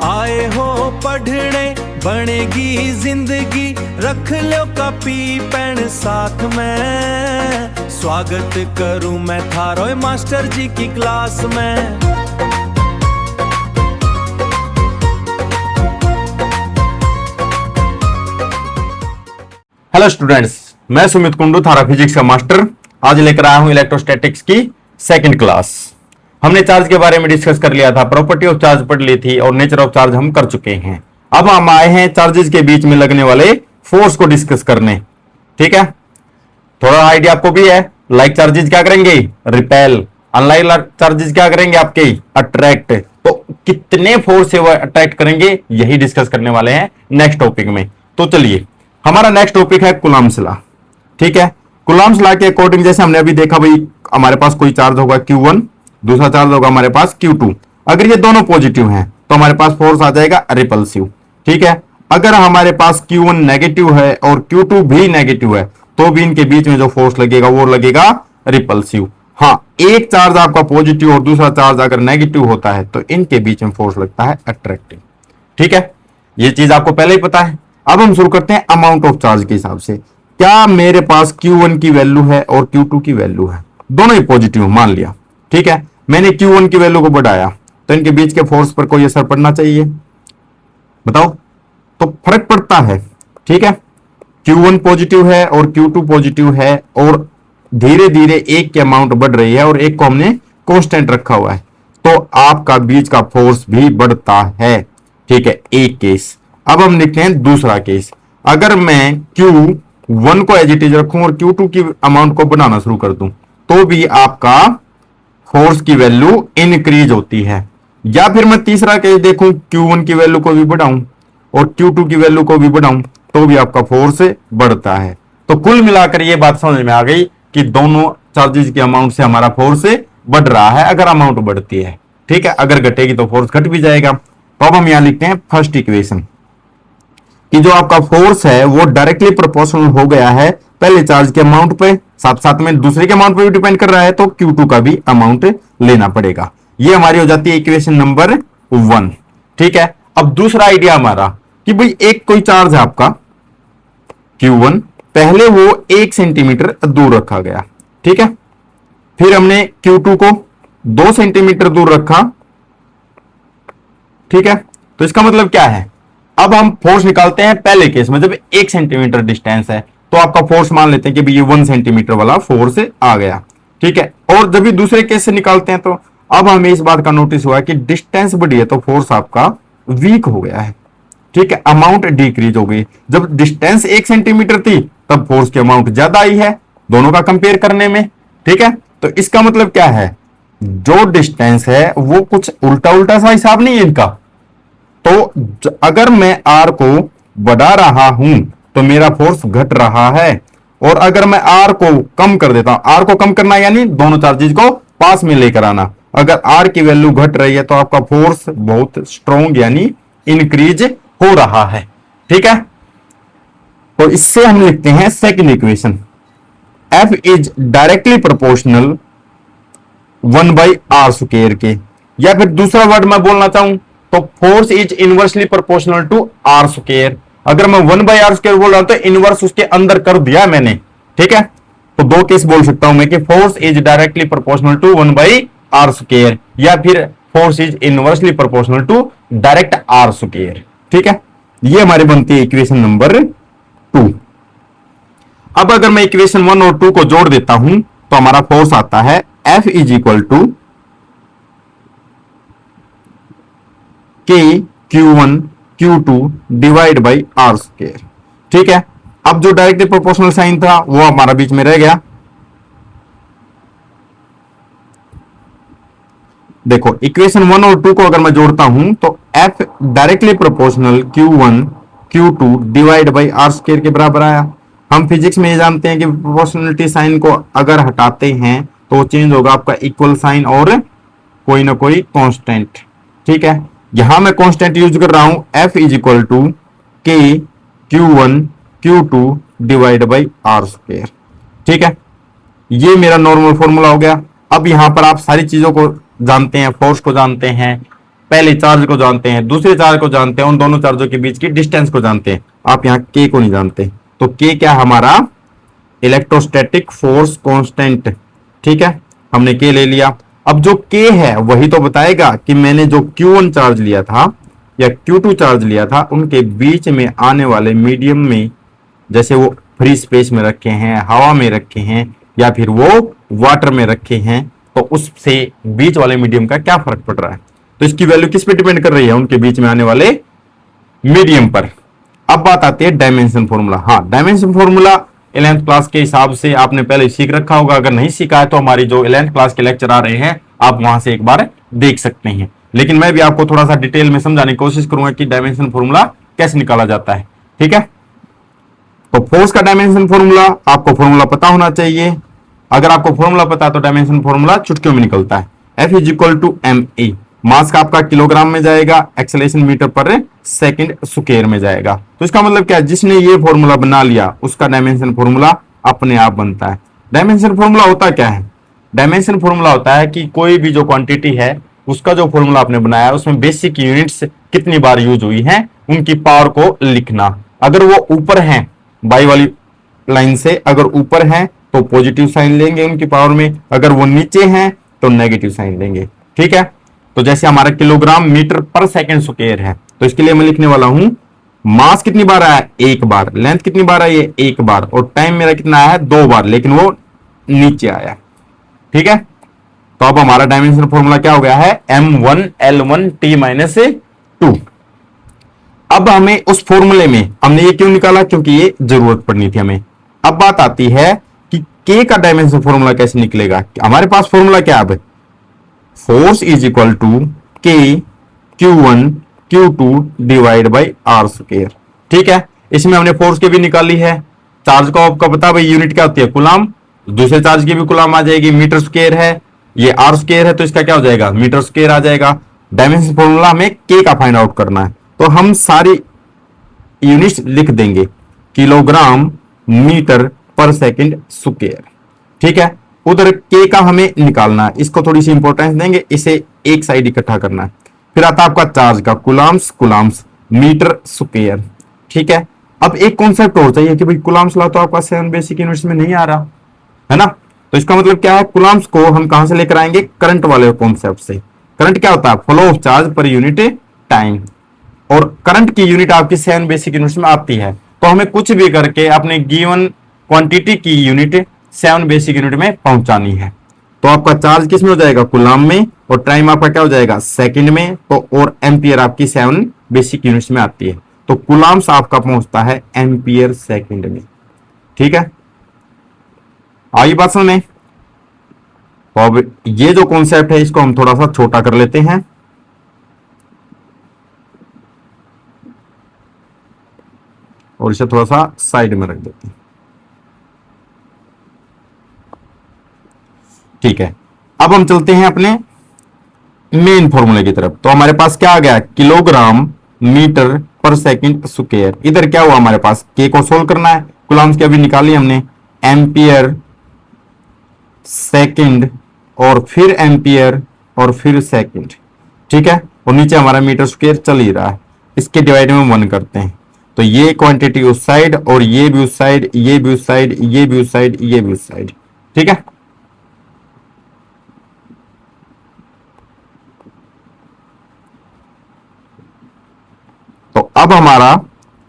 आए हो पढ़ने बनेगी जिंदगी, रख लो कॉपी पेन साथ में, स्वागत करूं मैं थारो मास्टर जी की क्लास में। हेलो स्टूडेंट्स, मैं सुमित कुंडू, थारा फिजिक्स का मास्टर। आज लेकर आया हूं इलेक्ट्रोस्टैटिक्स की सेकंड क्लास। हमने चार्ज के बारे में डिस्कस कर लिया था, प्रॉपर्टी ऑफ चार्ज पढ़ ली थी और नेचर ऑफ चार्ज हम कर चुके हैं। अब हम आए हैं चार्जेस के बीच में लगने वाले फोर्स को डिस्कस करने। ठीक है, थोड़ा आइडिया आपको भी है। लाइक चार्जेस क्या करेंगे? रिपेल। अनलाइक चार्जेस क्या करेंगे? आपके अट्रैक्ट। तो कितने फोर्स से वो अट्रैक्ट करेंगे, यही डिस्कस करने वाले हैं नेक्स्ट टॉपिक में। तो चलिए, हमारा नेक्स्ट टॉपिक है कूलम्ब्स लॉ। ठीक है, कूलम्ब्स लॉ के अकॉर्डिंग जैसे हमने अभी देखा, भाई हमारे पास कोई चार्ज होगा Q1, दूसरा चार्ज होगा हमारे पास Q2। अगर ये दोनों पॉजिटिव हैं तो हमारे पास फोर्स आ जाएगा रिपल्सिव। ठीक है, अगर हमारे पास Q1 नेगेटिव है और Q2 भी नेगेटिव है तो भी इनके बीच में जो फोर्स लगेगा वो लगेगा रिपल्सिव। हाँ, एक चार्ज आपका पॉजिटिव और दूसरा चार्ज अगर नेगेटिव होता है तो इनके बीच में फोर्स लगता है अट्रैक्टिव। ठीक है, ये चीज आपको पहले ही पता है। अब हम शुरू करते हैं अमाउंट ऑफ चार्ज के हिसाब से। क्या मेरे पास Q1 की वैल्यू है और Q2 की वैल्यू है, दोनों ही पॉजिटिव मान लिया। ठीक है, मैंने Q1 की वैल्यू को बढ़ाया तो इनके बीच के फोर्स पर कोई असर पड़ना चाहिए? बताओ, तो फर्क पड़ता है। ठीक है, Q1 पॉजिटिव है और Q2 पॉजिटिव है और धीरे धीरे एक की अमाउंट बढ़ रही है और एक को हमने कांस्टेंट रखा हुआ है, तो आपका बीच का फोर्स भी बढ़ता है। ठीक है, एक केस। अब हम लिखते हैं दूसरा केस। अगर मैं Q1 को एज इट इज रखूं और Q2 की अमाउंट को बढ़ाना शुरू कर दूं तो भी आपका फोर्स की वैल्यू इंक्रीज होती है। या फिर मैं तीसरा केस देखूं, Q1 की वैल्यू को भी बढ़ाऊं और Q2 की वैल्यू को भी बढ़ाऊं तो भी आपका फोर्स बढ़ता है। तो कुल मिलाकर ये बात समझ में आ गई कि दोनों चार्जेस की अमाउंट से हमारा फोर्स बढ़ रहा है अगर अमाउंट बढ़ती है। ठीक है, अगर घटेगी तो फोर्स घट भी जाएगा। तो अब हम यहां लिखते हैं फर्स्ट इक्वेशन कि जो आपका फोर्स है वो डायरेक्टली प्रोपोर्शनल हो गया है पहले चार्ज के अमाउंट पे, साथ साथ में दूसरे के अमाउंट पे भी डिपेंड कर रहा है, तो Q2 का भी अमाउंट लेना पड़ेगा। ये हमारी हो जाती है इक्वेशन नंबर 1। ठीक है, अब दूसरा आइडिया हमारा कि भाई एक कोई चार्ज है आपका Q1, पहले वो 1 सेंटीमीटर दूर रखा गया। ठीक है, फिर हमने Q2 को 2 सेंटीमीटर दूर रखा। ठीक है, तो इसका मतलब क्या है? अब हम फोर्स निकालते हैं पहले केस में, जब 1 सेंटीमीटर डिस्टेंस है तो आपका फोर्स मान लेते हैं कि ये 1 सेंटीमीटर वाला फोर्स आ गया। ठीक है, और जब भी दूसरे केस से निकालते हैं तो अब हमें इस बात का नोटिस हुआ कि डिस्टेंस बढ़ी है तो फोर्स आपका वीक हो गया है। ठीक है, अमाउंट डिक्रीज हो गई। जब डिस्टेंस 1 सेंटीमीटर थी तब फोर्स की अमाउंट ज्यादा आई है दोनों का कंपेयर करने में। ठीक है, तो इसका मतलब क्या है? जो डिस्टेंस है वो कुछ उल्टा उल्टा सा हिसाब नहीं है इनका। तो अगर मैं R को बढ़ा रहा हूं तो मेरा फोर्स घट रहा है, और अगर मैं R को कम कर देता हूं, R को कम करना यानी दोनों चार्जेस को पास में लेकर आना, अगर R की वैल्यू घट रही है तो आपका फोर्स बहुत स्ट्रॉन्ग यानी इंक्रीज हो रहा है। ठीक है, तो इससे हम लिखते हैं second equation, F is directly proportional 1/r² के। या फिर दूसरा वर्ड मैं बोलना चाहूं तो force is inversely proportional to r²। अगर मैं 1/r² बोल रहा हूं तो इनवर्स उसके अंदर कर दिया मैंने। ठीक है, तो दो केस बोल सकता हूं मैं कि force is directly proportional to 1/r² या फिर force is inversely proportional to direct r²। ठीक है, ये हमारी बनती है इक्वेशन नंबर 2। अब अगर मैं इक्वेशन 1 और 2 को जोड़ देता हूं तो हमारा फोर्स आता है F is equal to Q1 Q2 divide by r²। ठीक है, अब जो डायरेक्टली प्रोपोर्शनल साइन था वो हमारा बीच में रह गया। देखो, इक्वेशन 1 और 2 को अगर मैं जोड़ता हूं तो F directly proportional Q1 Q2 divide by r² के बराबर आया। हम फिजिक्स में ये जानते हैं कि प्रोपोर्शनलिटी साइन को अगर हटाते हैं तो चेंज होगा आपका इक्वल साइन और कोई ना कोई कांस्टेंट। ठीक है, यहां मैं कांस्टेंट यूज कर रहा हूं, F is equal to Q1 Q2 divide by r²। ठीक है, ये मेरा नॉर्मल फॉर्मूला हो गया। अब यहां पर आप सारी चीजों को जानते हैं, फोर्स को जानते हैं, पहले चार्ज को जानते हैं, दूसरे चार्ज को जानते हैं, उन दोनों चार्जों के बीच की डिस्टेंस को जानते हैं। आप यहाँ के को नहीं जानते, तो के क्या हमारा इलेक्ट्रोस्टैटिक फोर्स कांस्टेंट, ठीक है, हमने के ले लिया। अब जो के है वही तो बताएगा कि मैंने जो Q1 चार्ज लिया था या Q2 चार्ज लिया था, उनके बीच में आने वाले मीडियम में, जैसे वो फ्री स्पेस में रखे हैं, हवा में रखे हैं, या फिर वो वाटर में रखे हैं, तो उससे बीच वाले मीडियम का क्या फर्क पड़ रहा है। तो इसकी वैल्यू किस पे डिपेंड कर रही है, उनके बीच में आने वाले मीडियम पर। अब बात आती है डायमेंशन फॉर्मूला। हाँ, डायमेंशन फॉर्मूला 11th क्लास के हिसाब से आपने पहले सीख रखा होगा। अगर नहीं सीखा है तो हमारी जो 11th क्लास के लेक्चर आ रहे हैं, आप वहां से एक बार देख सकते हैं। लेकिन मैं भी आपको थोड़ा सा डिटेल में समझाने की कोशिश करूंगा कि डायमेंशन फॉर्मूला कैसे निकाला जाता है, ठीक है। तो फोर्स का डायमेंशन फॉर्मूला, आपको फॉर्मूला पता होना चाहिए। अगर आपको फॉर्मूला पता है तो डायमेंशन फॉर्मूला चुटकियों में निकलता है। F is equal to ma, mass का आपका किलोग्राम में जाएगा, एक्सेलरेशन मीटर पर सेकंड स्क्वायर में जाएगा। तो इसका मतलब क्या है, जिसने ये फॉर्मूला बना लिया उसका डायमेंशन फॉर्मूला अपने आप बनता है। डायमेंशन फॉर्मूला होता क्या है, डायमेंशन फॉर्मूला होता है कि कोई भी जो क्वांटिटी है उसका जो फॉर्मूला आपने बनाया है उसमें बेसिक यूनिट्स कितनी बार यूज हुई हैं, उनकी पावर को लिखना। अगर वो ऊपर हैं बाई वाली लाइन से, अगर ऊपर हैं तो पॉजिटिव साइन लेंगे उनकी पावर में, अगर वो नीचे हैं तो नेगेटिव साइन लेंगे, ठीक है। तो जैसे हमारा किलोग्राम मीटर पर सेकंड स्क्वायर है, तो इसके लिए मैं लिखने वाला हूं मास कितनी बार आया है, एक बार, लेंथ कितनी बार आई है, एक बार, और टाइम मेरा कितना आया है, 2 बार, लेकिन वो नीचे आया, ठीक है। तो अब हमारा डायमेंशन फॉर्मूला क्या हो गया है, m1L1T-2। अब हमें उस फॉर्मूले में हमने ये क्यों निकाला, क्योंकि ये जरूरत पड़नी थी हमें। अब बात आती है कि के का डायमेंशन फॉर्मूला कैसे निकलेगा। हमारे पास फॉर्मूला क्या है, अब force is equal to k Q1 Q2 divide by r square, ठीक है। इसमें हमने फोर्स की भी निकाली है, चार्ज का आपको पता भाई यूनिट क्या होती है, कुलाम, दूसरे चार्ज की भी कुलाम आ जाएगी, मीटर स्क्वायर है, ये आर स्क्वायर है, तो इसका क्या हो जाएगा, मीटर स्क्वायर आ जाएगा। डायमेंशन फॉर्मूला हमें के का फाइंड आउट करना है, तो हम सारी यूनिट्स लिख देंगे, किलोग्राम मीटर पर सेकंड स्क्वायर, ठीक है। उधर के का हमें निकालना है, इसको थोड़ी सी इंपॉर्टेंस देंगे, इसे एक साइड इकट्ठा करना है। फिर आता है आपका चार्ज का कुलाम्स, कुलाम्स मीटर स्क्वायर, ठीक है। अब एक कॉन्सेप्ट और चाहिए कि भाई कुलाम्स ला तो आपका 7 बेसिक यूनिट्स में नहीं आ रहा है ना, तो इसका मतलब क्या है, कुलाम्स को हम कहां से लेकर आएंगे, करंट वाले कॉन्सेप्ट से। करंट क्या होता है, flow of charge per unit time, और करंट की यूनिट आपकी 7 बेसिक यूनिट्स में आती है। तो हमें कुछ भी करके अपने गिवन क्वांटिटी की यूनिट 7 बेसिक यूनिट में पहुंचानी है। तो आपका चार्ज किस में हो जाएगा, कुलाम में, और टाइम आपका क्या हो जाएगा, सेकंड में, तो और एम्पियर आपकी 7 बेसिक यूनिट्स में आती है, तो कुलाम्स आपका पहुंचता है एम्पियर सेकंड में, ठीक है। आई बात समझ में। तो अब ये जो कॉन्सेप्ट है इसको हम थोड़ा सा छोटा कर लेते हैं, और इसे थोड़ा सा साइड में रख देते हैं, ठीक है। अब हम चलते हैं अपने मेन फॉर्मूले की तरफ। तो हमारे पास क्या आ गया, किलोग्राम मीटर पर सेकंड स्क्वायर। इधर क्या हुआ, हमारे पास के को सोल्व करना है, कुलाम्स की अभी निकाली हमने, एम्पियर सेकंड, और फिर एम्पियर, और फिर सेकंड, ठीक है। और नीचे हमारा मीटर स्क्वायर चल ही रहा है, इसके डिवाइड में 1 करते हैं, तो ये क्वांटिटी उस साइड, और ये भी उस साइड, ये भी उस साइड, ये भी उस साइड, ये भी उस साइड, ठीक है। तो अब हमारा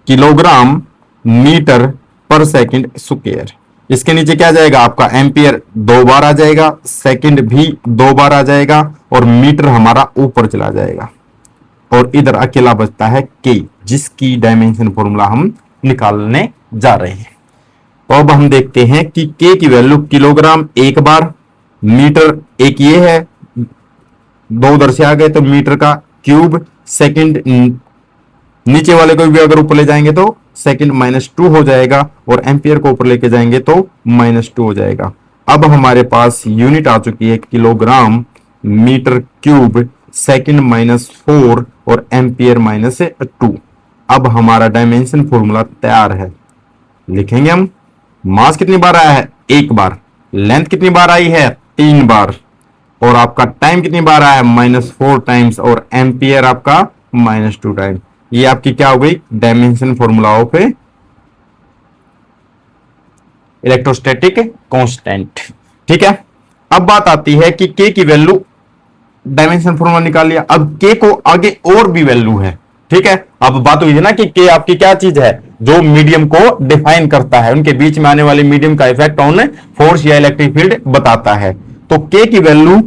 किलोग्राम मीटर पर सेकंड स्क्वायर, इसके नीचे क्या जाएगा आपका, एम्पियर 2 बार आ जाएगा, सेकंड भी 2 बार आ जाएगा, और मीटर हमारा ऊपर चला जाएगा, और इधर अकेला बचता है के, जिसकी डायमेंशन फॉर्मूला हम निकालने जा रहे हैं। तो अब हम देखते हैं कि के की वैल्यू किलोग्राम 1 बार, मीटर एक ये है, 2 उधर से आ गए तो मीटर का क्यूब, सेकंड नीचे वाले को भी अगर ऊपर ले जाएंगे तो सेकंड -2 हो जाएगा, और एम्पियर को ऊपर लेके जाएंगे तो -2 हो जाएगा। अब हमारे पास यूनिट आ चुकी है किलोग्राम मीटर क्यूब, सेकंड -4, और एम्पियर -2। अब हमारा डायमेंशन फॉर्मूला तैयार है, लिखेंगे हम। मास कितनी बार आया है, 1 बार, लेंथ कितनी बार आई है, 3 बार, और आपका टाइम कितनी बार आया है, -4 टाइम्स, और एम्पियर आपका -2 टाइम। ये आपकी क्या हो गई, dimension formula of electrostatic constant. ठीक है, अब बात आती है कि के की वैल्यू, डायमेंशन फॉर्मूला निकाल लिया, अब के को आगे और भी वैल्यू है। ठीक है, अब बात हुई थी ना कि के आपकी क्या चीज है, जो मीडियम को डिफाइन करता है, उनके बीच में आने वाले मीडियम का इफेक्ट ऑन फोर्स या इलेक्ट्रिक फील्ड बताता है। तो के की वैल्यू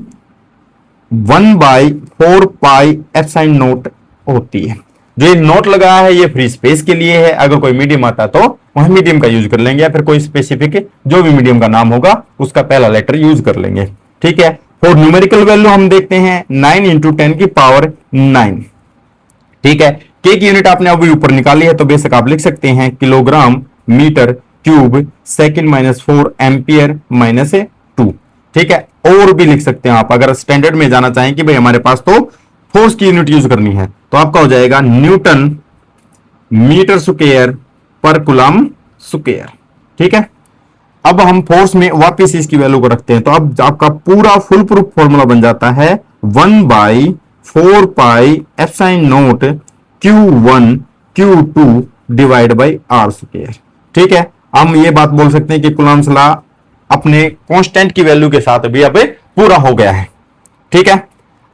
1/4 पाई एप्सिलॉन नॉट होती है। जो ये नोट लगा है ये फ्री स्पेस के लिए है, अगर कोई मीडियम आता तो वह मीडियम का यूज कर लेंगे, या फिर कोई स्पेसिफिक जो भी मीडियम का नाम होगा उसका पहला लेटर यूज कर लेंगे। ठीक है, और न्यूमेरिकल वैल्यू हम देखते हैं 9 × 10⁹ ठीक है, के की यूनिट आपने अभी ऊपर निकाली है, तो बेशक आप लिख सकते हैं kilogram metre cube second -4 ampere -2। ठीक है, और भी लिख सकते हैं आप, अगर स्टैंडर्ड में जाना चाहें कि भाई हमारे पास तो फोर्स की यूनिट यूज करनी है, तो आपका हो जाएगा न्यूटन मीटर स्क्वायर पर कूलम स्क्वायर। ठीक है, अब हम फोर्स में वापस इसकी वैल्यू को रखते हैं, तो अब आपका पूरा फुल प्रूफ फॉर्मूला बन जाता है 1/4 pi epsilon not Q1 Q2 divide by R square. ठीक है, हम ये बात बोल सकते हैं कि कूलम्स लॉ अपने कांस्टेंट की वैल्यू के साथ भी अब पूरा हो गया है। ठीक है,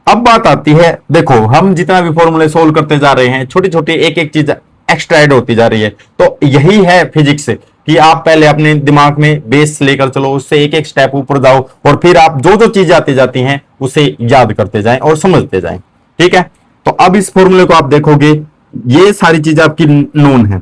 अब बात आती है, देखो हम जितना भी फॉर्मूले सोल्व करते जा रहे हैं, छोटी छोटी एक एक चीज एक्स्ट्रा ऐड होती जा रही है। तो यही है फिजिक्स कि आप पहले अपने दिमाग में बेस लेकर चलो, उससे एक एक स्टेप ऊपर जाओ, और फिर आप जो जो चीजें आती जाती हैं उसे याद करते जाएं और समझते जाएं। ठीक है, तो अब इस फॉर्मूले को आप देखोगे, ये सारी चीजें आपकी नोन है।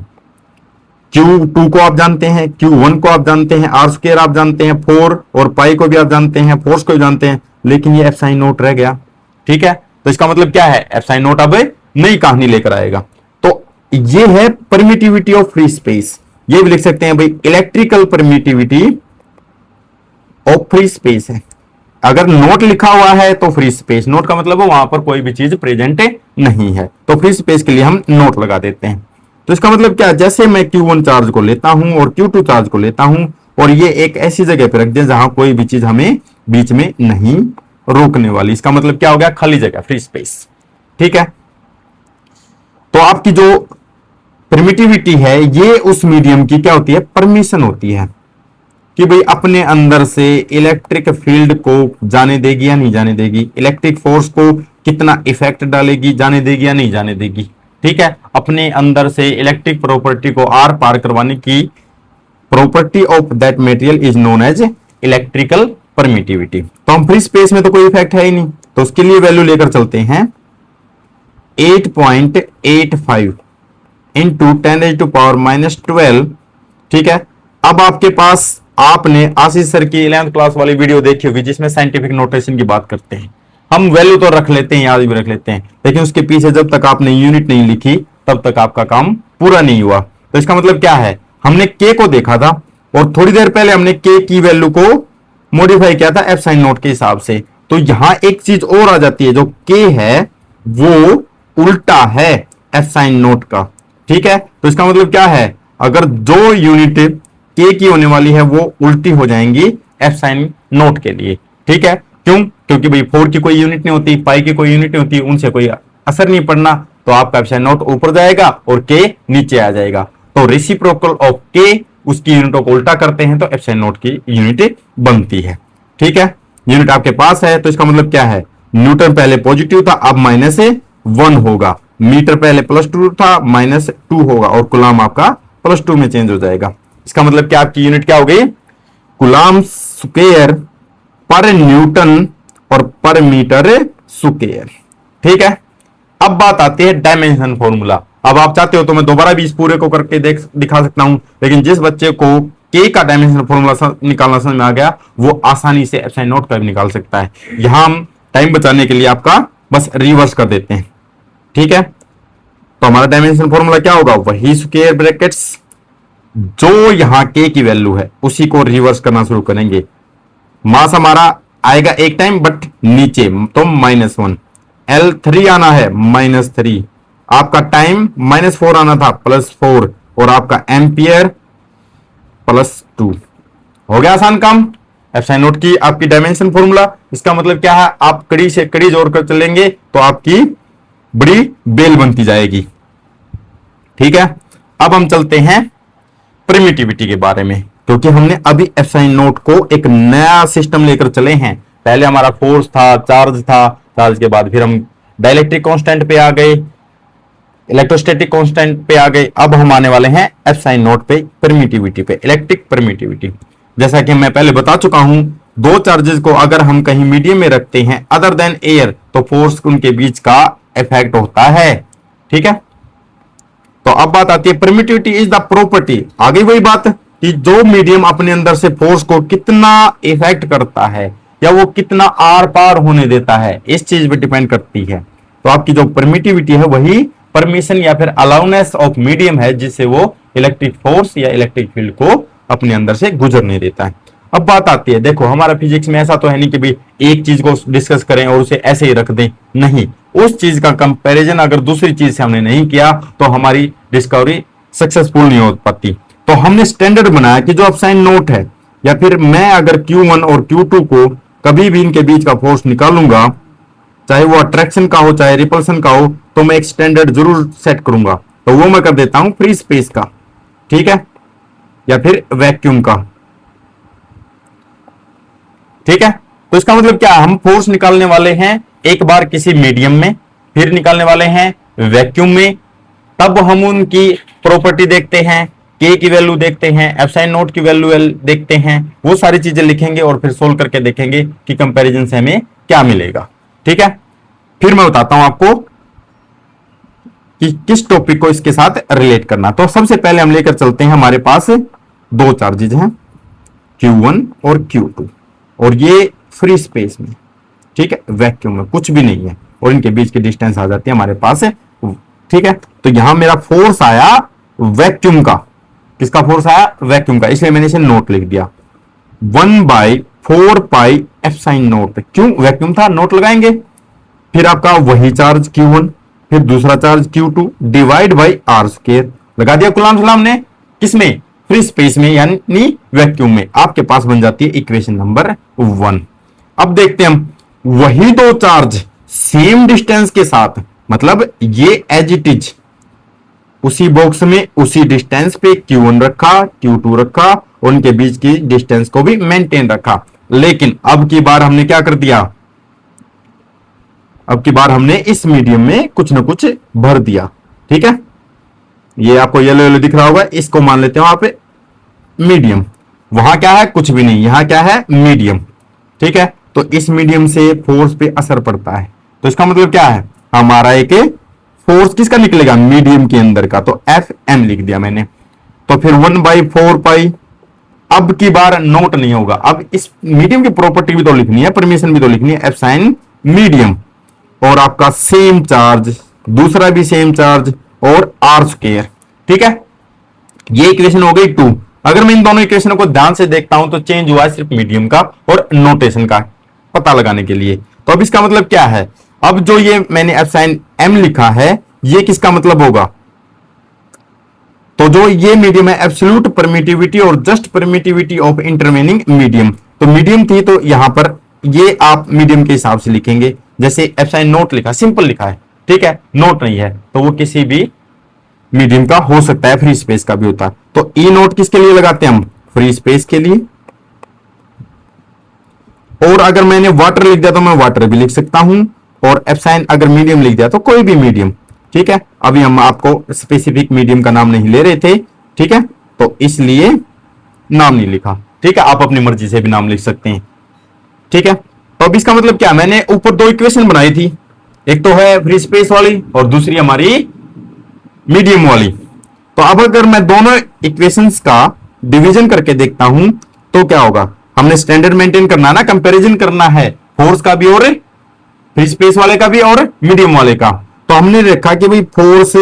Q2 को आप जानते हैं, Q1 को आप जानते हैं, R स्क्वायर आप जानते हैं, 4 और पाई को भी आप जानते हैं, फोर्स को भी जानते हैं, लेकिन ये एप्सिलॉन नॉट रह गया। ठीक है, तो इसका मतलब क्या है, एप्सिलॉन नॉट अब नई कहानी लेकर आएगा। तो ये है परमिटिविटी ऑफ फ्री स्पेस, ये भी लिख सकते हैं भाई electrical permittivity of free space है। अगर नोट लिखा हुआ है तो फ्री स्पेस, नोट का मतलब वहां पर कोई भी चीज प्रेजेंट नहीं है, तो फ्री स्पेस के लिए हम नोट लगा देते हैं। तो इसका मतलब क्या, जैसे मैं Q1 चार्ज को लेता हूं और Q2 चार्ज को लेता हूं, और ये एक ऐसी जगह पे रख दें जहां कोई भी चीज हमें बीच में नहीं रोकने वाली, इसका मतलब क्या हो गया, खाली जगह, फ्री स्पेस। ठीक है, तो आपकी जो परमिटिविटी है ये उस मीडियम की क्या होती है, परमिशन होती है कि भाई अपने अंदर से इलेक्ट्रिक फील्ड को जाने देगी या नहीं जाने देगी, इलेक्ट्रिक फोर्स को कितना इफेक्ट डालेगी, जाने देगी या नहीं जाने देगी। ठीक है, अपने अंदर से इलेक्ट्रिक प्रॉपर्टी को आर पार करवाने की property of that material is known as electrical permittivity. तो हम फ्री स्पेस में तो कोई इफेक्ट है ही नहीं, तो उसके लिए वैल्यू लेकर चलते हैं 8.85 इंटू 10⁻⁻12। ठीक है, अब आपके पास, आपने आशीष सर की 11th क्लास वाली वीडियो देखी होगी जिसमें साइंटिफिक नोटेशन की बात करते हैं। हम वैल्यू तो रख लेते हैं, याद भी रख लेते हैं, लेकिन उसके पीछे जब तक आपने यूनिट नहीं लिखी तब तक आपका काम पूरा नहीं हुआ। तो इसका मतलब क्या है, हमने के को देखा था और थोड़ी देर पहले हमने के की वैल्यू को मॉडिफाई किया था एप्सिलॉन नॉट के हिसाब से। तो यहां एक चीज और आ जाती है, जो के है वो उल्टा है एप्सिलॉन नॉट का। ठीक है, तो इसका मतलब क्या है, अगर जो यूनिट के की होने वाली है वो उल्टी हो जाएंगी एप्सिलॉन नॉट के लिए। ठीक है, क्यों, क्योंकि भाई 4 की कोई यूनिट नहीं होती, पाई की कोई यूनिट नहीं होती, उनसे कोई असर नहीं पड़ना, तो आपका एप्सिलॉन नॉट ऊपर जाएगा और के नीचे आ जाएगा। तो रेसिप्रोकल ऑफ के, उसकी यूनिटों को उल्टा करते हैं तो एप्सिलॉन नॉट की यूनिट बनती है। ठीक है, यूनिट आपके पास है, तो इसका मतलब क्या है, न्यूटन पहले पॉजिटिव था, अब -1 होगा, मीटर पहले +2 था, -2 होगा, और कूलम आपका +2 में चेंज हो जाएगा। इसका मतलब क्या, आपकी यूनिट क्या हो गई, कूलम स्क्वायर पर न्यूटन और पर मीटर स्क्वायर। ठीक है, अब बात आती है डायमेंशन फॉर्मूला। अब आप चाहते हो तो मैं दोबारा भी इस पूरे को करके दिखा सकता हूं, लेकिन जिस बच्चे को के का डायमेंशन फॉर्मूला निकालना समझ में आ गया वो आसानी से एप्सिलॉन नॉट का भी निकाल सकता है। यहां हम टाइम बचाने के लिए आपका बस रिवर्स कर देते हैं। ठीक है, तो हमारा डायमेंशन फॉर्मूला क्या होगा, वही स्क्वायर ब्रैकेट्स, जो यहां के की वैल्यू है उसी को रिवर्स करना शुरू करेंगे। मास हमारा आएगा एक टाइम बट नीचे, तो -1, L3 आना है -3, आपका टाइम -4 आना था +4, और आपका एम्पियर +2। हो गया आसान काम। एप्सिलॉन नोट की आपकी डायमेंशन फॉर्मूला, इसका मतलब क्या है, आप कड़ी से कड़ी जोड़कर चलेंगे तो आपकी बड़ी बेल बनती जाएगी। ठीक है, अब हम चलते हैं परमिटिविटी के बारे में, क्योंकि हमने अभी एप्सिलॉन नोट को एक नया सिस्टम लेकर चले हैं। पहले हमारा फोर्स था, चार्ज था, चार्ज के बाद फिर हम डाइलेक्ट्रिक कांस्टेंट पे आ गए, इलेक्ट्रोस्टैटिक कांस्टेंट पे आ गए। अब हम आने वाले हैं एप्सिलॉन नोट पे, परमिटिविटी पे, इलेक्ट्रिक परमिटिविटी। जैसा कि मैं पहले बता चुका हूं, दो चार्जेस को अगर हम कहीं मीडियम में रखते हैं अदर देन एयर, तो फोर्स उनके बीच का इफेक्ट होता है। ठीक है, तो अब बात आती है परमिटिविटी इज द प्रॉपर्टी। आगे वही बात कि जो मीडियम अपने अंदर से फोर्स को कितना इफेक्ट करता है या वो कितना आर पार होने देता है, इस चीज पे डिपेंड करती है। तो आपकी जो परमिटिविटी है वही परमिशन या फिर अलाउनेस ऑफ मीडियम है, जिससे वो इलेक्ट्रिक फोर्स या इलेक्ट्रिक फील्ड को अपने अंदर से गुजरने देता है। अब बात आती है, देखो हमारा फिजिक्स में ऐसा तो है नहीं कि भाई एक चीज को डिस्कस करें और उसे ऐसे ही रख दें, नहीं, उस चीज का कंपैरिजन अगर दूसरी चीज से हमने नहीं किया तो हमारी डिस्कवरी सक्सेसफुल नहीं हो पाती। तो हमने स्टैंडर्ड बनाया कि जो एप्सिलॉन नोट है, या फिर मैं अगर Q1 और Q2 को कभी भी इनके बीच का फोर्स निकालूंगा, चाहे वो अट्रैक्शन का हो चाहे रिपल्सन का हो, तो मैं एक स्टैंडर्ड जरूर सेट करूंगा। तो वो मैं कर देता हूं फ्री स्पेस का, ठीक है, या फिर वैक्यूम का। ठीक है, तो इसका मतलब क्या है, हम फोर्स निकालने वाले हैं एक बार किसी मीडियम में, फिर निकालने वाले हैं वैक्यूम में। तब हम उनकी प्रॉपर्टी देखते हैं, के की वैल्यू देखते हैं, एप्सिलॉन नोट की वैल्यू देखते हैं, वो सारी चीजें लिखेंगे और फिर सोल्व करके देखेंगे कि कंपैरिजन से हमें क्या मिलेगा। ठीक है, फिर मैं बताता हूं आपको कि किस टॉपिक को इसके साथ रिलेट करना। तो सबसे पहले हम लेकर चलते हैं, हमारे पास दो चार्जेज हैं Q1 और Q2, और ये फ्री स्पेस में, ठीक है, वैक्यूम में कुछ भी नहीं है, और इनके बीच की डिस्टेंस आ जाती है हमारे पास। ठीक है, तो यहां मेरा फोर्स आया वैक्यूम का। किसका फोर्स आया? वैक्यूम का, इसलिए मैंने इसे नोट लिख दिया 1/4 पाई एप्सिलॉन नोट। क्यों? वैक्यूम था, नोट लगाएंगे। फिर आपका वही चार्ज Q1, फिर दूसरा charge Q2 divide by r square लगा दिया कूलम्ब सलाम ने। किसमें? फ्री स्पेस में, यानी वैक्यूम में। आपके पास बन जाती है इक्वेशन नंबर 1। अब देखते हैं हम वही दो चार्ज सेम डिस्टेंस के साथ, मतलब ये एज इट इज उसी बॉक्स में उसी डिस्टेंस पे Q1 रखा, Q2 रखा, उनके बीच की डिस्टेंस को भी मेंटेन रखा। लेकिन अब की बार हमने क्या कर दिया? अब की बार हमने इस मीडियम में कुछ ना कुछ भर दिया। ठीक है, ये आपको येलो येलो दिख रहा होगा, इसको मान लेते हो आप मीडियम। वहां क्या है? कुछ भी नहीं। यहां क्या है? मीडियम। ठीक है, तो इस मीडियम से फोर्स पे असर पड़ता है। तो इसका मतलब क्या है? हमारा एक फोर्स किसका निकलेगा? मीडियम के अंदर का। तो Fm लिख दिया मैंने। तो फिर 1/4 पाई। अब की बार नोट नहीं होगा, अब इस मीडियम की प्रॉपर्टी भी तो लिखनी है, परमिशन भी तो लिखनी है, एप्सिलॉन मीडियम, और आपका सेम चार्ज, दूसरा भी सेम चार्ज, और आर स्क्वायर। ठीक है, ये इक्वेशन हो गई 2। अगर मैं इन दोनों इक्वेशनों को ध्यान से देखता हूं तो चेंज हुआ है सिर्फ मीडियम का और नोटेशन का पता लगाने के लिए। तो अब इसका मतलब क्या है? अब जो ये मैंने एप्सिलॉन m लिखा है, ये किसका मतलब होगा? तो जो ये मीडियम है, एब्सोल्यूट परमिटिविटी और just permittivity of intervening medium. तो मीडियम थी तो यहां पर ये आप मीडियम के हिसाब से लिखेंगे। जैसे एप्सिलॉन नोट लिखा, सिंपल लिखा है, ठीक है, नोट नहीं है, तो वो किसी भी मीडियम का हो सकता है, फ्री स्पेस का भी होता है। तो ई नोट किसके लिए लगाते हैं हम? फ्री स्पेस के लिए। और अगर मैंने वाटर लिख दिया तो मैं वाटर भी लिख सकता हूं, और एप्सिलॉन अगर मीडियम लिख दिया तो कोई भी मीडियम। ठीक है, अभी हम आपको स्पेसिफिक मीडियम का नाम नहीं ले रहे थे, ठीक है, तो इसलिए नाम नहीं लिखा। ठीक है, आप अपनी मर्जी से भी नाम लिख सकते हैं। ठीक है, तो अब इसका मतलब क्या? मैंने ऊपर दो इक्वेशन बनाई थी, एक तो है फ्री स्पेस वाली और दूसरी हमारी मीडियम वाली। तो अब अगर मैं दोनों इक्वेशंस का डिवीजन करके देखता हूं तो क्या होगा? हमने स्टैंडर्ड मेंटेन करना ना, कंपैरिजन करना है फोर्स का भी और फ्री स्पेस वाले का भी और मीडियम वाले का। तो हमने देखा कि भाई फोर्स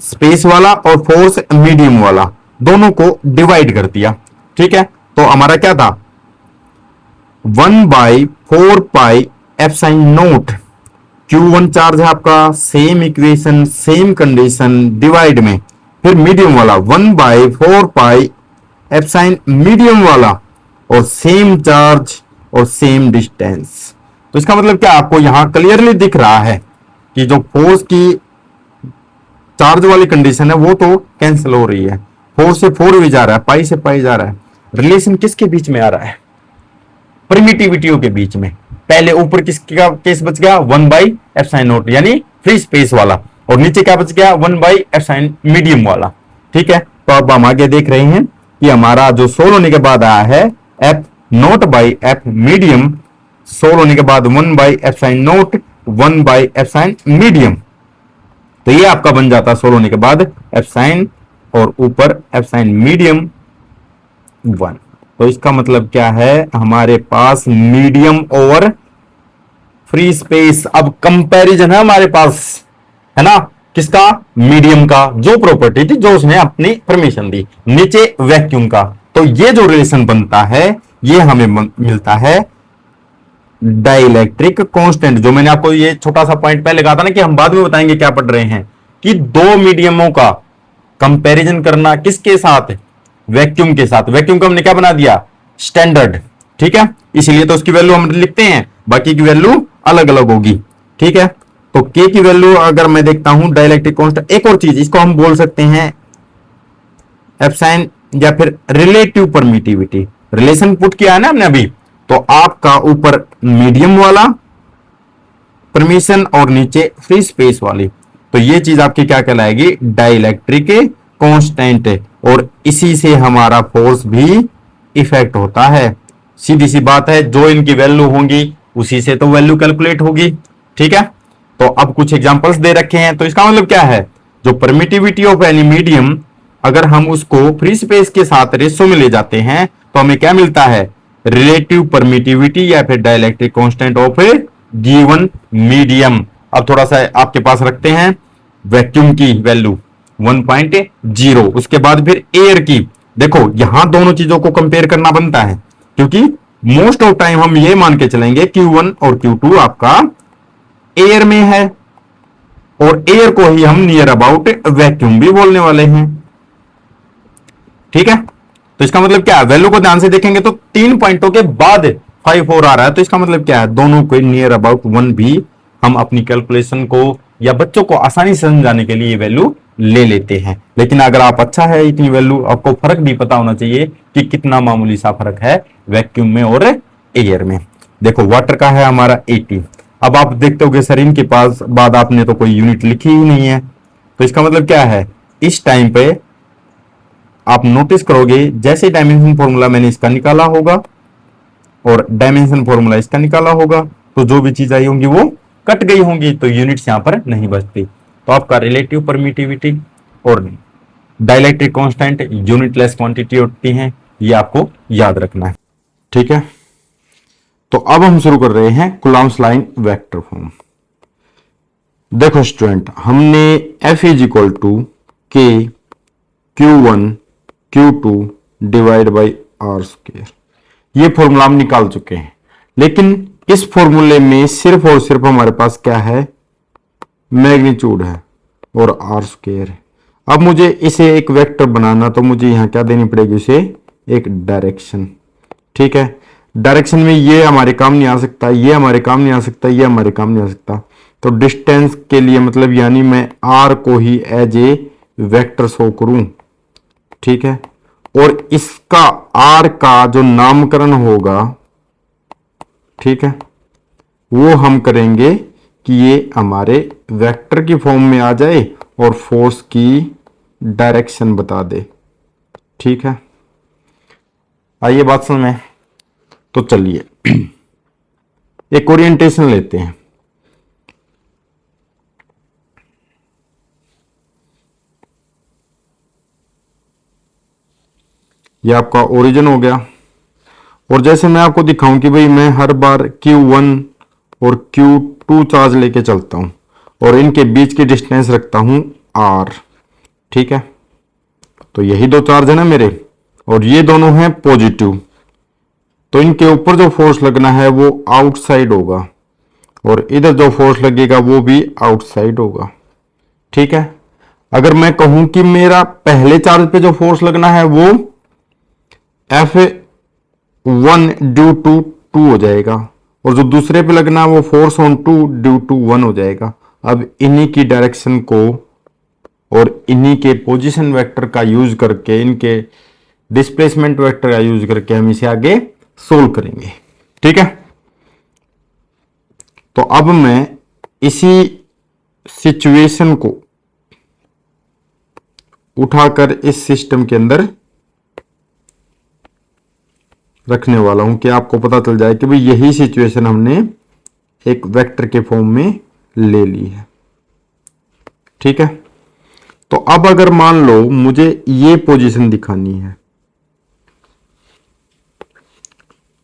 स्पेस वाला और फोर्स मीडियम वाला दोनों को डिवाइड कर दिया। ठीक है, तो हमारा क्या था? 1/4 pi epsilon note. Q1 charge है आपका, same equation same condition, divide में फिर मीडियम वाला 1/4 पाई एप्सिलॉन मीडियम वाला और सेम चार्ज और सेम डिस्टेंस। तो इसका मतलब क्या, आपको यहां क्लियरली दिख रहा है कि जो फोर्स की चार्ज वाली कंडीशन है वो तो कैंसिल हो रही है, 4 से 4 भी जा रहा है, पाई से पाई जा रहा है। रिलेशन किसके बीच में आ रहा है, परमिटिविटियों के बीच में। पहले ऊपर किसका केस बच गया, 1/ε0 यानी फ्री स्पेस वाला, और नीचे क्या बच गया, 1/ε मीडियम वाला। ठीक है, तो अब हम आगे देख रहे हैं कि हमारा जो सोल होने के बाद आया है F0/F मीडियम, सोल होने के बाद 1/ε0 1/ε मीडियम। तो ये आपका बन जाता सोल होने के बाद एप्साइन और ऊपर एप्साइन मीडियम 1। तो इसका मतलब क्या है, हमारे पास मीडियम और फ्री स्पेस। अब कंपैरिजन है हमारे पास, है ना, किसका, मीडियम का, जो प्रॉपर्टी थी जो उसने अपनी परमिशन दी, नीचे वैक्यूम का। तो ये जो रिलेशन बनता है ये हमें मिलता है डाइलेक्ट्रिक कांस्टेंट। जो मैंने आपको ये छोटा सा पॉइंट पहले कहा था ना कि हम बाद में बताएंगे क्या पढ़ रहे हैं, कि दो मीडियमों का कंपैरिजन करना किसके साथ, वैक्यूम के साथ। वैक्यूम को हमने क्या बना दिया, स्टैंडर्ड। ठीक है, इसलिए तो उसकी वैल्यू हम लिखते हैं, बाकी की वैल्यू अलग अलग होगी। ठीक है, तो के की वैल्यू अगर मैं देखता हूं डाइलेक्ट्रिक कांस्टेंट, एक और चीज इसको हम बोल सकते हैं एप्साइन या फिर रिलेटिव परमिटिविटी। रिलेशन पुट किया है ना हमने अभी, तो आपका ऊपर मीडियम वाला परमिशन और नीचे फ्री स्पेस वाली, तो ये चीज आपकी क्या कहलाएगी, डाइलेक्ट्रिक कांस्टेंट। और इसी से हमारा फोर्स भी इफेक्ट होता है। सीधी सी बात है, जो इनकी वैल्यू होंगी उसी से तो वैल्यू कैलकुलेट होगी। ठीक है, तो अब कुछ एग्जांपल्स दे रखे हैं। तो इसका मतलब क्या है, जो परमिटिविटी ऑफ एनी मीडियम अगर हम उसको फ्री स्पेस के साथ रेशो में ले जाते हैं तो हमें क्या मिलता है, रिलेटिव परमिटिविटी या फिर dielectric constant of A given medium. अब थोड़ा सा आपके पास रखते हैं वैक्यूम की वैल्यू 1.0, उसके बाद फिर एयर की। देखो यहां दोनों चीजों को कंपेयर करना बनता है, क्योंकि मोस्ट ऑफ टाइम हम ये मान के चलेंगे Q1 और Q2 आपका एयर में है, और एयर को ही हम नियर अबाउट वैक्यूम भी बोलने वाले हैं। ठीक है, तो इसका मतलब क्या है, वैल्यू को ध्यान से देखेंगे तो 3 पॉइंटों के बाद 5 आ रहा है, तो इसका मतलब क्या है, दोनों को नियर अबाउट 1 भी हम अपनी कैलकुलेशन को या बच्चों को आसानी से समझाने के लिए वैल्यू ले लेते हैं। लेकिन अगर आप अच्छा है इतनी वैल्यू, आपको फर्क भी पता होना चाहिए कि कितना मामूली सा फर्क है वैक्यूम में और एयर में। देखो वाटर का है हमारा 80। अब आप देखते हो कि सर इनके पास बाद आपने तो कोई यूनिट लिखी ही नहीं है, तो इसका मतलब क्या है, इस टाइम पे आप नोटिस करोगे जैसे डायमेंशन फॉर्मूला मैंने इसका निकाला होगा और डायमेंशन फॉर्मूला इसका निकाला होगा, तो जो भी चीज आई होंगी वो कट गई होंगी, तो यूनिट्स यहां पर नहीं बचती। तो आपका रिलेटिव परमिटिविटी और डाइलेक्ट्रिक कांस्टेंट यूनिटलेस क्वांटिटी होती हैं, ये आपको याद रखना है। ठीक है, तो अब हम शुरू कर रहे हैं कूलम्ब्स लाइन वेक्टर फॉर्म। देखो स्टूडेंट, हमने F is equal to k Q1 Q2 divide by r square, ये फॉर्मूला हम निकाल चुके हैं। लेकिन इस फॉर्मूले में सिर्फ और सिर्फ हमारे पास क्या है, मैग्नीट्यूड है और आर स्क्वायर है। अब मुझे इसे एक वेक्टर बनाना, तो मुझे यहां क्या देनी पड़ेगी, उसे एक डायरेक्शन। ठीक है, डायरेक्शन में ये हमारे काम नहीं आ सकता, ये हमारे काम नहीं आ सकता, ये हमारे काम नहीं आ सकता। तो डिस्टेंस के लिए मतलब यानी मैं आर को ही एज ए वेक्टर शो करूं। ठीक है, और इसका आर का जो नामकरण होगा, ठीक है, वो हम करेंगे कि ये हमारे वेक्टर की फॉर्म में आ जाए और फोर्स की डायरेक्शन बता दे। ठीक है, आइए बात समझ में। तो चलिए एक ओरिएंटेशन लेते हैं। ये आपका ओरिजिन हो गया, और जैसे मैं आपको दिखाऊं कि भाई मैं हर बार Q1 और Q2 चार्ज लेके चलता हूं और इनके बीच की डिस्टेंस रखता हूं R। ठीक है, तो यही दो चार्ज है ना मेरे, और ये दोनों हैं पॉजिटिव, तो इनके ऊपर जो फोर्स लगना है वो आउटसाइड होगा और इधर जो फोर्स लगेगा वो भी आउटसाइड होगा। ठीक है, अगर मैं कहूं कि मेरा पहले चार्ज पे जो फोर्स लगना है वो F 1 ड्यू टू 2 हो जाएगा, और जो दूसरे पे लगना है वो फोर्स ऑन 2 ड्यू टू 1 हो जाएगा। अब इन्हीं की डायरेक्शन को और इन्हीं के पोजीशन वेक्टर का यूज करके, इनके डिस्प्लेसमेंट वेक्टर का यूज करके हम इसे आगे सोल्व करेंगे। ठीक है, तो अब मैं इसी सिचुएशन को उठाकर इस सिस्टम के अंदर रखने वाला हूं कि आपको पता चल जाए कि भाई यही सिचुएशन हमने एक वेक्टर के फॉर्म में ले ली है। ठीक है, तो अब अगर मान लो मुझे ये पोजीशन दिखानी है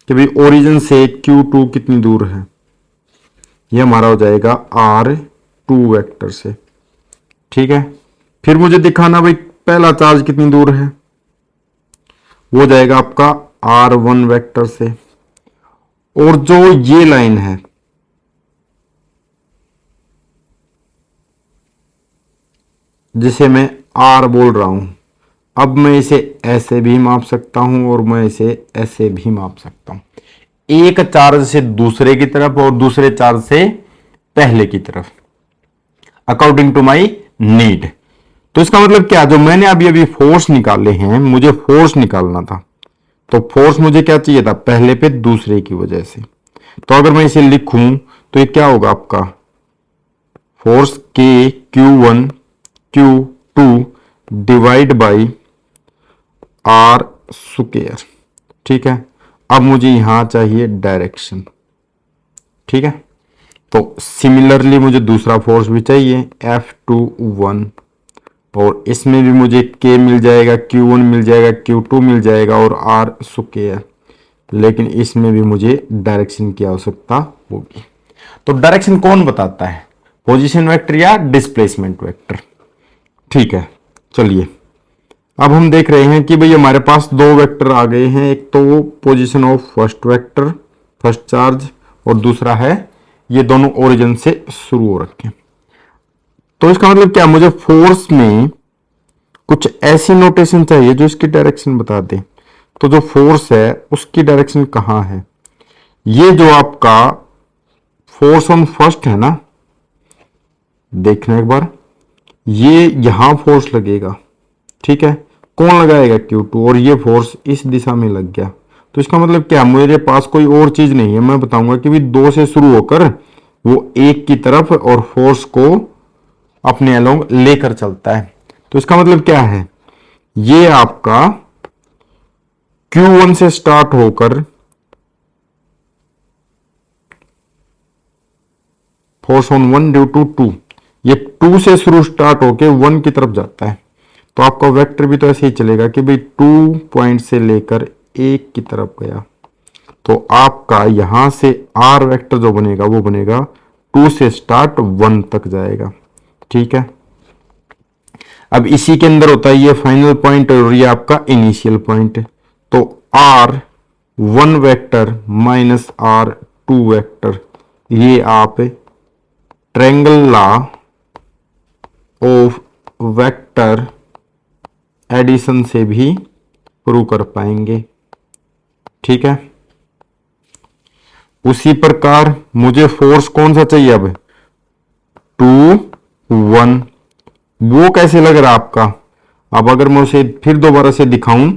कि भाई ओरिजिन से Q2 कितनी दूर है, ये हमारा हो जाएगा R2 वेक्टर से। ठीक है, फिर मुझे दिखाना भाई पहला चार्ज कितनी दूर है, वो हो जाएगा आपका R1 वेक्टर से। और जो ये लाइन है जिसे मैं R बोल रहा हूं, अब मैं इसे ऐसे भी माप सकता हूं और मैं इसे ऐसे भी माप सकता हूं, एक चार्ज से दूसरे की तरफ और दूसरे चार्ज से पहले की तरफ, अकॉर्डिंग टू माई नीड। तो इसका मतलब क्या, जो मैंने अभी अभी फोर्स निकाले हैं, मुझे फोर्स निकालना था, तो फोर्स मुझे क्या चाहिए था, पहले पे दूसरे की वजह से। तो अगर मैं इसे लिखूं तो ये क्या होगा आपका, force K Q1 Q2 divide by R square. ठीक है, अब मुझे यहां चाहिए डायरेक्शन। ठीक है, तो सिमिलरली मुझे दूसरा फोर्स भी चाहिए F21, और इसमें भी मुझे K मिल जाएगा, Q1 मिल जाएगा, Q2 मिल जाएगा और R स्क्वायर, लेकिन इसमें भी मुझे डायरेक्शन की आवश्यकता होगी। तो डायरेक्शन कौन बताता है, पोजीशन वेक्टर या डिस्प्लेसमेंट वेक्टर। ठीक है, चलिए अब हम देख रहे हैं कि भाई हमारे पास दो वेक्टर आ गए हैं, एक तो position of first vector, first charge, और दूसरा है ये दोनों ओरिजिन से शुरू हो रखे हैं। तो इसका मतलब क्या, मुझे फोर्स में कुछ ऐसी नोटेशन चाहिए जो इसकी डायरेक्शन बता दे। तो जो फोर्स है उसकी डायरेक्शन कहां है, ये जो आपका फोर्स ऑन फर्स्ट है ना, देखना एक बार, ये यहां फोर्स लगेगा। ठीक है, कौन लगाएगा Q2, और ये फोर्स इस दिशा में लग गया। तो इसका मतलब क्या, मेरे पास कोई और चीज नहीं है, मैं बताऊंगा कि भी 2 से शुरू होकर वो 1 की तरफ और फोर्स को अपने अलोंग लेकर चलता है। तो इसका मतलब क्या है, ये आपका Q1 से स्टार्ट होकर फोर्स ऑन 1 ड्यू टू 2, ये 2 से शुरू स्टार्ट होकर 1 की तरफ जाता है। तो आपका वेक्टर भी तो ऐसे ही चलेगा कि भाई 2 पॉइंट से लेकर 1 की तरफ गया, तो आपका यहां से R वेक्टर जो बनेगा वो बनेगा 2 से स्टार्ट 1 तक जाएगा। ठीक है, अब इसी के अंदर होता है ये फाइनल पॉइंट और ये आपका इनिशियल पॉइंट। तो R1 vector minus R2 vector, ये आप triangle law of vector addition से भी प्रूव कर पाएंगे। ठीक है, उसी प्रकार मुझे फोर्स कौन सा चाहिए, अब 2 1, वो कैसे लग रहा है आपका। अब अगर मैं उसे फिर दोबारा से दिखाऊं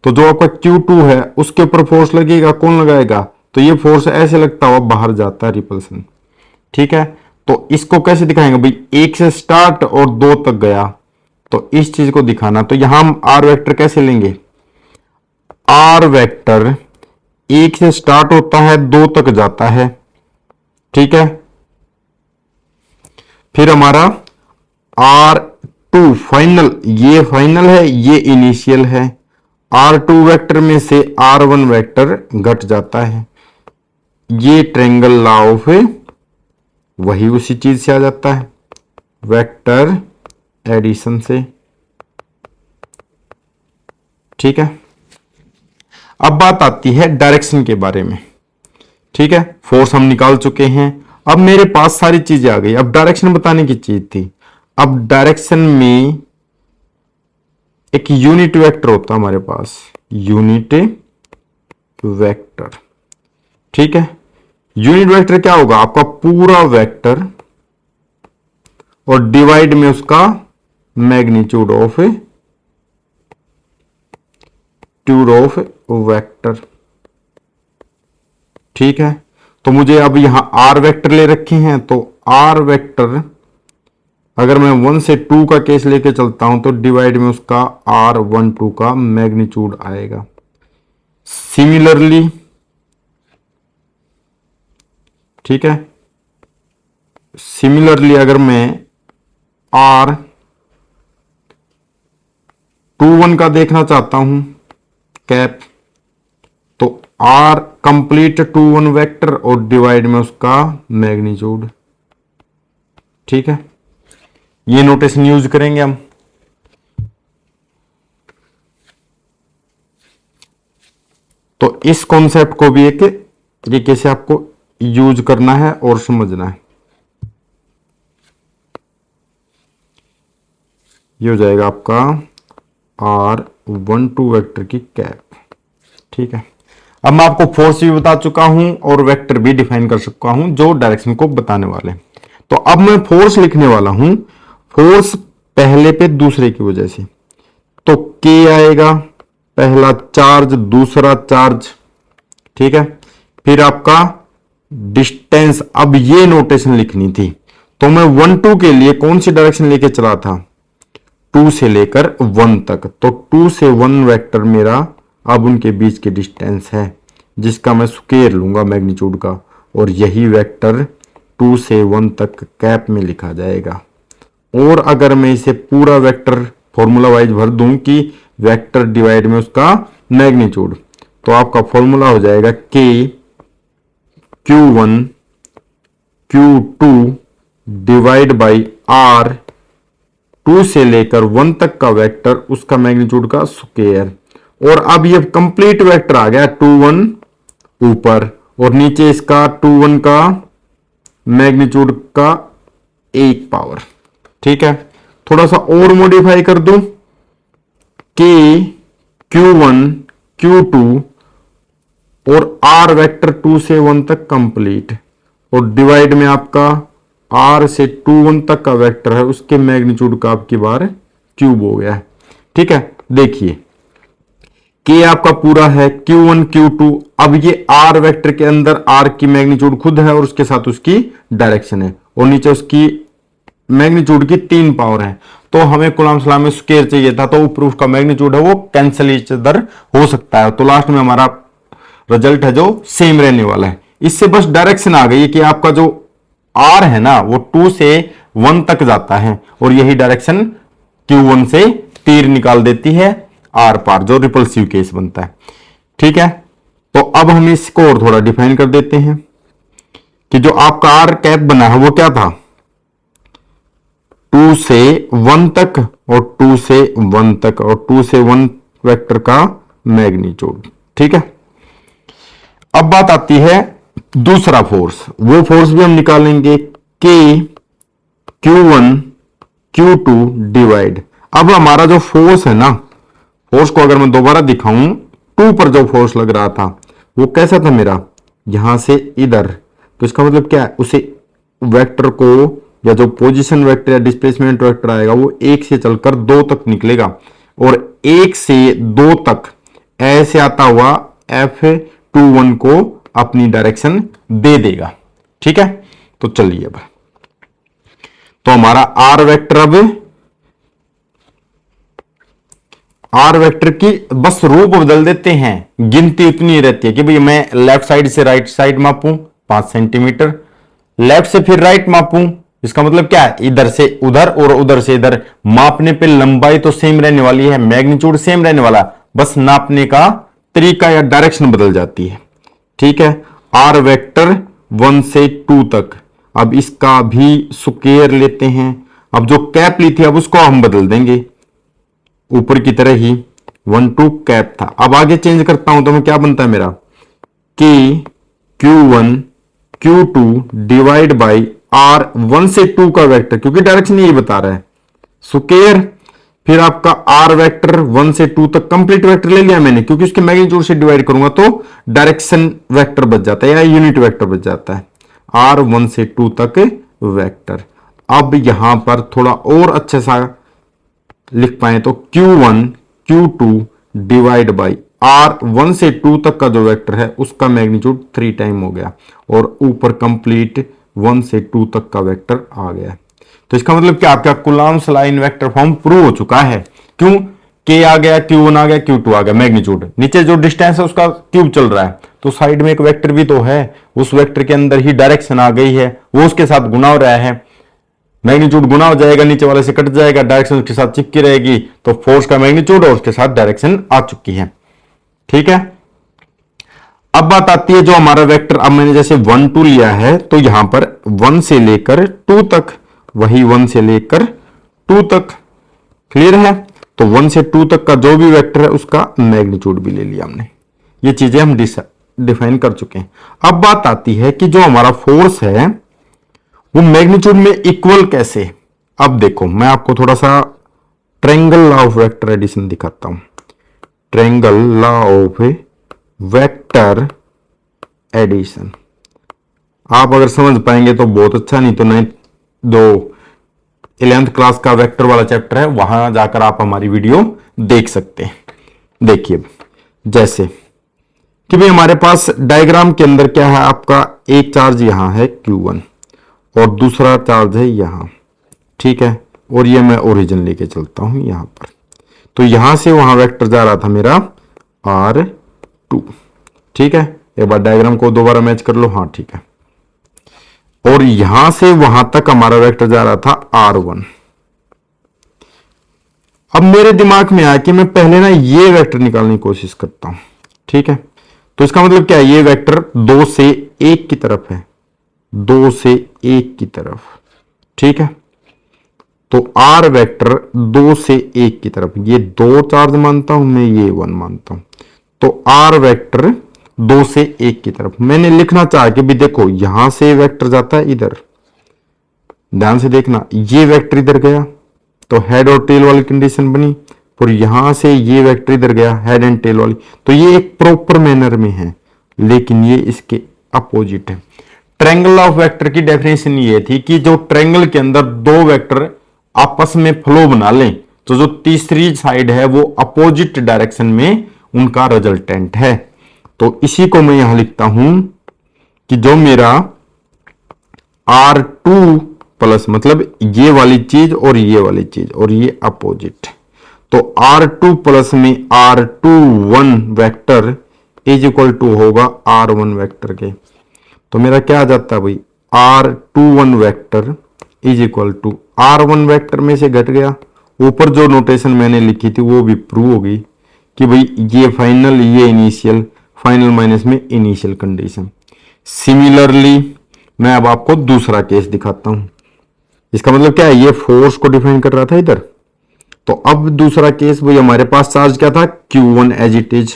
तो जो आपका Q2 है उसके ऊपर फोर्स लगेगा, कौन लगाएगा, तो ये फोर्स ऐसे लगता हुआ बाहर जाता है, रिपल्सन। ठीक है, तो इसको कैसे दिखाएंगे भाई, 1 से स्टार्ट और 2 तक गया, तो इस चीज को दिखाना। तो यहां हम R वेक्टर कैसे लेंगे, R वेक्टर 1 से स्टार्ट होता है 2 तक जाता है। ठीक है, फिर हमारा R2 फाइनल, ये फाइनल है, ये इनिशियल है। R2 वेक्टर में से R1 वेक्टर घट जाता है, ये ट्रायंगल लॉ ऑफ वही उसी चीज से आ जाता है, वेक्टर एडिशन से। ठीक है, अब बात आती है डायरेक्शन के बारे में। ठीक है, फोर्स हम निकाल चुके हैं, अब मेरे पास सारी चीजें आ गई, अब डायरेक्शन बताने की चीज थी। अब डायरेक्शन में एक यूनिट वेक्टर होता है हमारे पास, यूनिट वेक्टर। ठीक है, यूनिट वेक्टर क्या होगा? आपका पूरा वेक्टर और डिवाइड में उसका मैग्नीट्यूड ऑफ वेक्टर। ठीक है, तो मुझे अब यहां आर वेक्टर ले रखे हैं, तो आर वेक्टर अगर मैं 1 से 2 का केस लेके चलता हूं तो डिवाइड में उसका R12 का मैग्नीट्यूड आएगा। सिमिलरली, ठीक है, सिमिलरली अगर मैं R21 का देखना चाहता हूं कैप, तो R कंप्लीट 21 वेक्टर और डिवाइड में उसका मैग्नीट्यूड। ठीक है, ये नोटेशन यूज करेंगे हम। तो इस कॉन्सेप्ट को भी एक तरीके से आपको यूज करना है और समझना है। ये हो जाएगा आपका R12 वेक्टर की कैप। ठीक है, अब मैं आपको फोर्स भी बता चुका हूं और वेक्टर भी डिफाइन कर चुका हूं जो डायरेक्शन को बताने वाले। तो अब मैं फोर्स लिखने वाला हूं, फोर्स पहले पे दूसरे की वजह से, तो K आएगा, पहला चार्ज दूसरा चार्ज। ठीक है, फिर आपका डिस्टेंस। अब ये नोटेशन लिखनी थी, तो मैं 1-2 के लिए कौन सी डायरेक्शन लेके चला था? 2 से लेकर 1 तक, तो 2 से 1 वेक्टर मेरा अब उनके बीच के डिस्टेंस है, जिसका मैं स्क्वायर लूंगा मैग्नीट्यूड का, और यही वेक्टर 2 से 1 तक कैप में लिखा जाएगा। और अगर मैं इसे पूरा वेक्टर फॉर्मूला वाइज भर दूं कि वेक्टर डिवाइड में उसका मैग्नीट्यूड, तो आपका फॉर्मूला हो जाएगा K Q1 Q2 divide by R 2 से लेकर 1 तक का वेक्टर उसका मैग्नीट्यूड का स्क्वायर। और अब ये कंप्लीट वेक्टर आ गया 2-1 ऊपर और नीचे इसका 2-1 का मैग्नीट्यूड का 1 पावर। ठीक है, थोड़ा सा और मॉडिफाई कर दूं, K Q1 Q2 और R वेक्टर 2 से 1 तक कंप्लीट और डिवाइड में आपका R से 2-1 तक का वेक्टर है, उसके मैग्नीट्यूड का आपकी बार क्यूब हो गया है। ठीक है, देखिए K आपका पूरा है, Q1 Q2, अब ये R वेक्टर के अंदर R की मैग्नीट्यूड खुद है और उसके साथ उसकी डायरेक्शन है, और नीचे उसकी मैग्नीट्यूड की 3 पावर है। तो हमें कूलम सलाम में स्क्वायर चाहिए था, तो ऊपर उसका मैग्नीट्यूड है वो कैंसिल ईच अदर हो सकता है, तो लास्ट में हमारा रिजल्ट है जो सेम रहने वाला है। इससे बस डायरेक्शन आ गई कि आपका जो R है ना वो 2 से 1 तक जाता है, और यही डायरेक्शन Q1 से तीर निकाल देती है R पार, जो रिपल्सिव केस बनता है। ठीक है, तो अब हम इसको और थोड़ा डिफाइन कर देते हैं कि जो आपका R कैप बना है वो क्या था? 2 से 1 तक और 2 से 1 तक और 2 से 1 वेक्टर का मैग्नीट्यूड। ठीक है, अब बात आती है दूसरा फोर्स, वो फोर्स भी हम निकालेंगे K Q1 Q2 डिवाइड। अब हमारा जो फोर्स है ना, फोर्स को अगर मैं दोबारा दिखाऊं, 2 पर जो फोर्स लग रहा था वो कैसा था मेरा? यहां से इधर, तो इसका मतलब क्या है? उसे वेक्टर को या जो पोजीशन वेक्टर या डिस्प्लेसमेंट वेक्टर आएगा वो 1 से चलकर 2 तक निकलेगा, और 1 से 2 तक ऐसे आता हुआ F21 को अपनी डायरेक्शन दे देगा। ठीक है, तो चलिए अब तो हमारा R वेक्टर, अब R वेक्टर की बस रूप बदल देते हैं। गिनती उतनी रहती है कि भाई मैं लेफ्ट साइड से राइट साइड मापूं 5 सेंटीमीटर, लेफ्ट से फिर राइट मापूं, इसका मतलब क्या है? इधर से उधर और उधर से इधर। मापने पे लंबाई तो सेम रहने वाली है, मैग्नीट्यूड सेम रहने वाला, बस नापने का तरीका या डायरेक्शन बदल जाती है। ठीक है, R वेक्टर 1 से 2 तक, अब इसका भी स्क्वायर लेते हैं। अब जो कैप ली थी अब उसको हम बदल देंगे, ऊपर की तरह ही 1-2 कैप था। अब आगे चेंज करता हूं तो मैं क्या बनता है मेरा? K Q1 Q2 divide by R 1 से 2 का वेक्टर, क्योंकि डायरेक्शन यही बता रहा है, स्क्वायर फिर आपका आर वेक्टर 1 से 2 तक कंप्लीट वेक्टर ले लिया मैंने, क्योंकि उसके मैग्नीट्यूड से डिवाइड करूंगा तो डायरेक्शन वेक्टर बच जाता है या यूनिट वेक्टर बच जाता है। आर 1 से 2 तक वेक्टर। अब यहां पर थोड़ा और अच्छे सा लिख पाए तो Q1 Q2 divide by are 1 से 2 तक का जो वेक्टर है उसका मैग्नीट्यूड 3 टाइम हो गया, और ऊपर कंप्लीट 1 से 2 तक का वेक्टर आ गया। तो इसका मतलब क्या, आपका Coulomb's law in vector form prove हो चुका है। क्यों? K आ गया, Q1 आ गया, Q2 आ गया, मैग्नीट्यूड। नीचे जो डिस्टेंस है उसका क्यूब चल रहा है, तो साइड में एक वेक्टर भी तो है, उस वेक्टर के अंदर ही डायरेक्शन आ गई है, वो उसके साथ गुना हो रहा है, मैग्नीट्यूड गुना हो जाएगा, नीचे वाले से कट जाएगा, डायरेक्शन उसके साथ चिपकी रहेगी, तो फोर्स का मैग्नीट्यूड और उसके साथ डायरेक्शन आ चुकी है। ठीक है। अब बात आती है जो हमारा वेक्टर, अब मैंने जैसे 1 2 लिया है तो यहां पर 1 से लेकर 2 तक, वही 1 से लेकर 2 तक, क्लियर है। तो 1 से 2 तक का जो भी वेक्टर है उसका मैग्नीट्यूड भी ले लिया हमने। ये चीजें हम डिफाइन कर चुके हैं। अब बात आती है कि जो हमारा फोर्स है वो मैग्नीट्यूड में इक्वल कैसे। अब देखो मैं आपको थोड़ा सा triangle law of vector addition दिखाता हूं। Triangle law of vector addition आप अगर समझ पाएंगे तो बहुत अच्छा, नहीं तो नहीं दो 11th क्लास का वेक्टर वाला चैप्टर है, वहां जाकर आप हमारी वीडियो देख सकते हैं। देखिए जैसे कि भाई हमारे पास डायग्राम के अंदर क्या है, आपका एक चार्ज यहां है Q1 और दूसरा चार्ज है यहां, ठीक है, और ये मैं ओरिजिन लेके चलता हूं यहां पर। तो यहां से वहां वेक्टर जा रहा था मेरा R2, ठीक है। एक बार डायग्राम को दोबारा मैच कर लो, हाँ ठीक है। और यहां से वहां तक हमारा वेक्टर जा रहा था R1। अब मेरे दिमाग में आया कि मैं पहले ना ये वेक्टर निकालने की कोशिश करता हूं, ठीक है। तो इसका मतलब क्या है, ये वेक्टर 2 से 1 की तरफ है, 2 से 1 की तरफ, ठीक है। तो R वेक्टर 2 से 1 की तरफ, ये 2 चार्ज मानता हूं मैं, ये 1 मानता हूं। तो R वेक्टर 2 से 1 की तरफ मैंने लिखना चाहा कि भी देखो यहां से वेक्टर जाता है इधर, ध्यान से देखना, ये वेक्टर इधर गया तो हेड और टेल वाली कंडीशन बनी, और यहां से ये वेक्टर इधर गया हेड एंड टेल वाली। तो ये एक प्रॉपर मैनर में है, लेकिन ये इसके अपोजिट है। ट्रायंगल ऑफ वेक्टर की डेफिनेशन ये थी कि जो ट्रायंगल के अंदर 2 वेक्टर आपस में फ्लो बना लें तो जो तीसरी साइड है वो अपोजिट डायरेक्शन में उनका रिजल्टेंट है। तो इसी को मैं यहां लिखता हूं कि जो मेरा R2 प्लस, मतलब ये वाली चीज और ये वाली चीज और ये अपोजिट, तो R2 प्लस में R21 vector is equal to होगा R1 वेक्टर के। तो मेरा क्या आ जाता है भाई, R21 vector is equal to R1 vector में से घट गया, ऊपर जो नोटेशन मैंने लिखी थी वो भी प्रूव होगी कि भाई ये फाइनल, ये इनिशियल, फाइनल माइनस में इनिशियल कंडीशन। सिमिलरली मैं अब आपको दूसरा केस दिखाता हूं। इसका मतलब क्या है, ये फोर्स को डिफाइन कर रहा था इधर, तो अब दूसरा केस वही, हमारे पास चार्ज क्या था Q1 एज इट इज,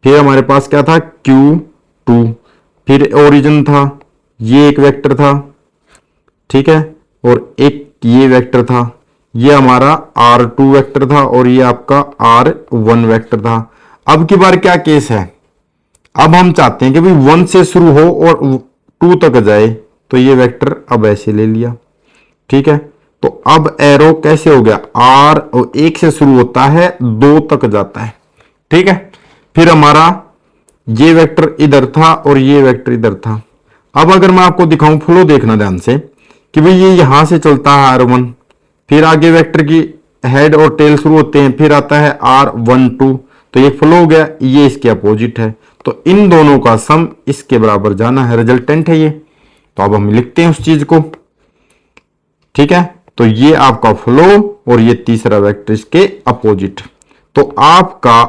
फिर हमारे पास क्या था Q2, फिर ओरिजिन था, ये एक वेक्टर था, ठीक है, और एक ये वेक्टर था, ये हमारा R2 वेक्टर था और ये आपका R1 वेक्टर था। अब की बार क्या केस है, अब हम चाहते हैं कि भाई 1 से शुरू हो और 2 तक जाए, तो ये वेक्टर अब ऐसे ले लिया, ठीक है। तो अब एरो कैसे हो गया, R 1 से शुरू होता है 2 तक जाता है, ठीक है। फिर हमारा ये वेक्टर इधर था और ये वेक्टर इधर था। अब अगर मैं आपको दिखाऊं, फ्लो देखना ध्यान से कि भाई ये यहां से चलता है R1, फिर आगे वेक्टर की हेड और टेल शुरू होते हैं, फिर आता है R12, तो ये फ्लो हो गया, ये इसके अपोजिट है, तो इन दोनों का सम इसके बराबर जाना है, रिजल्टेंट है ये। तो अब हम लिखते हैं उस चीज को, ठीक है। तो ये आपका फ्लो और ये तीसरा वेक्टर इसके अपोजिट, तो आपका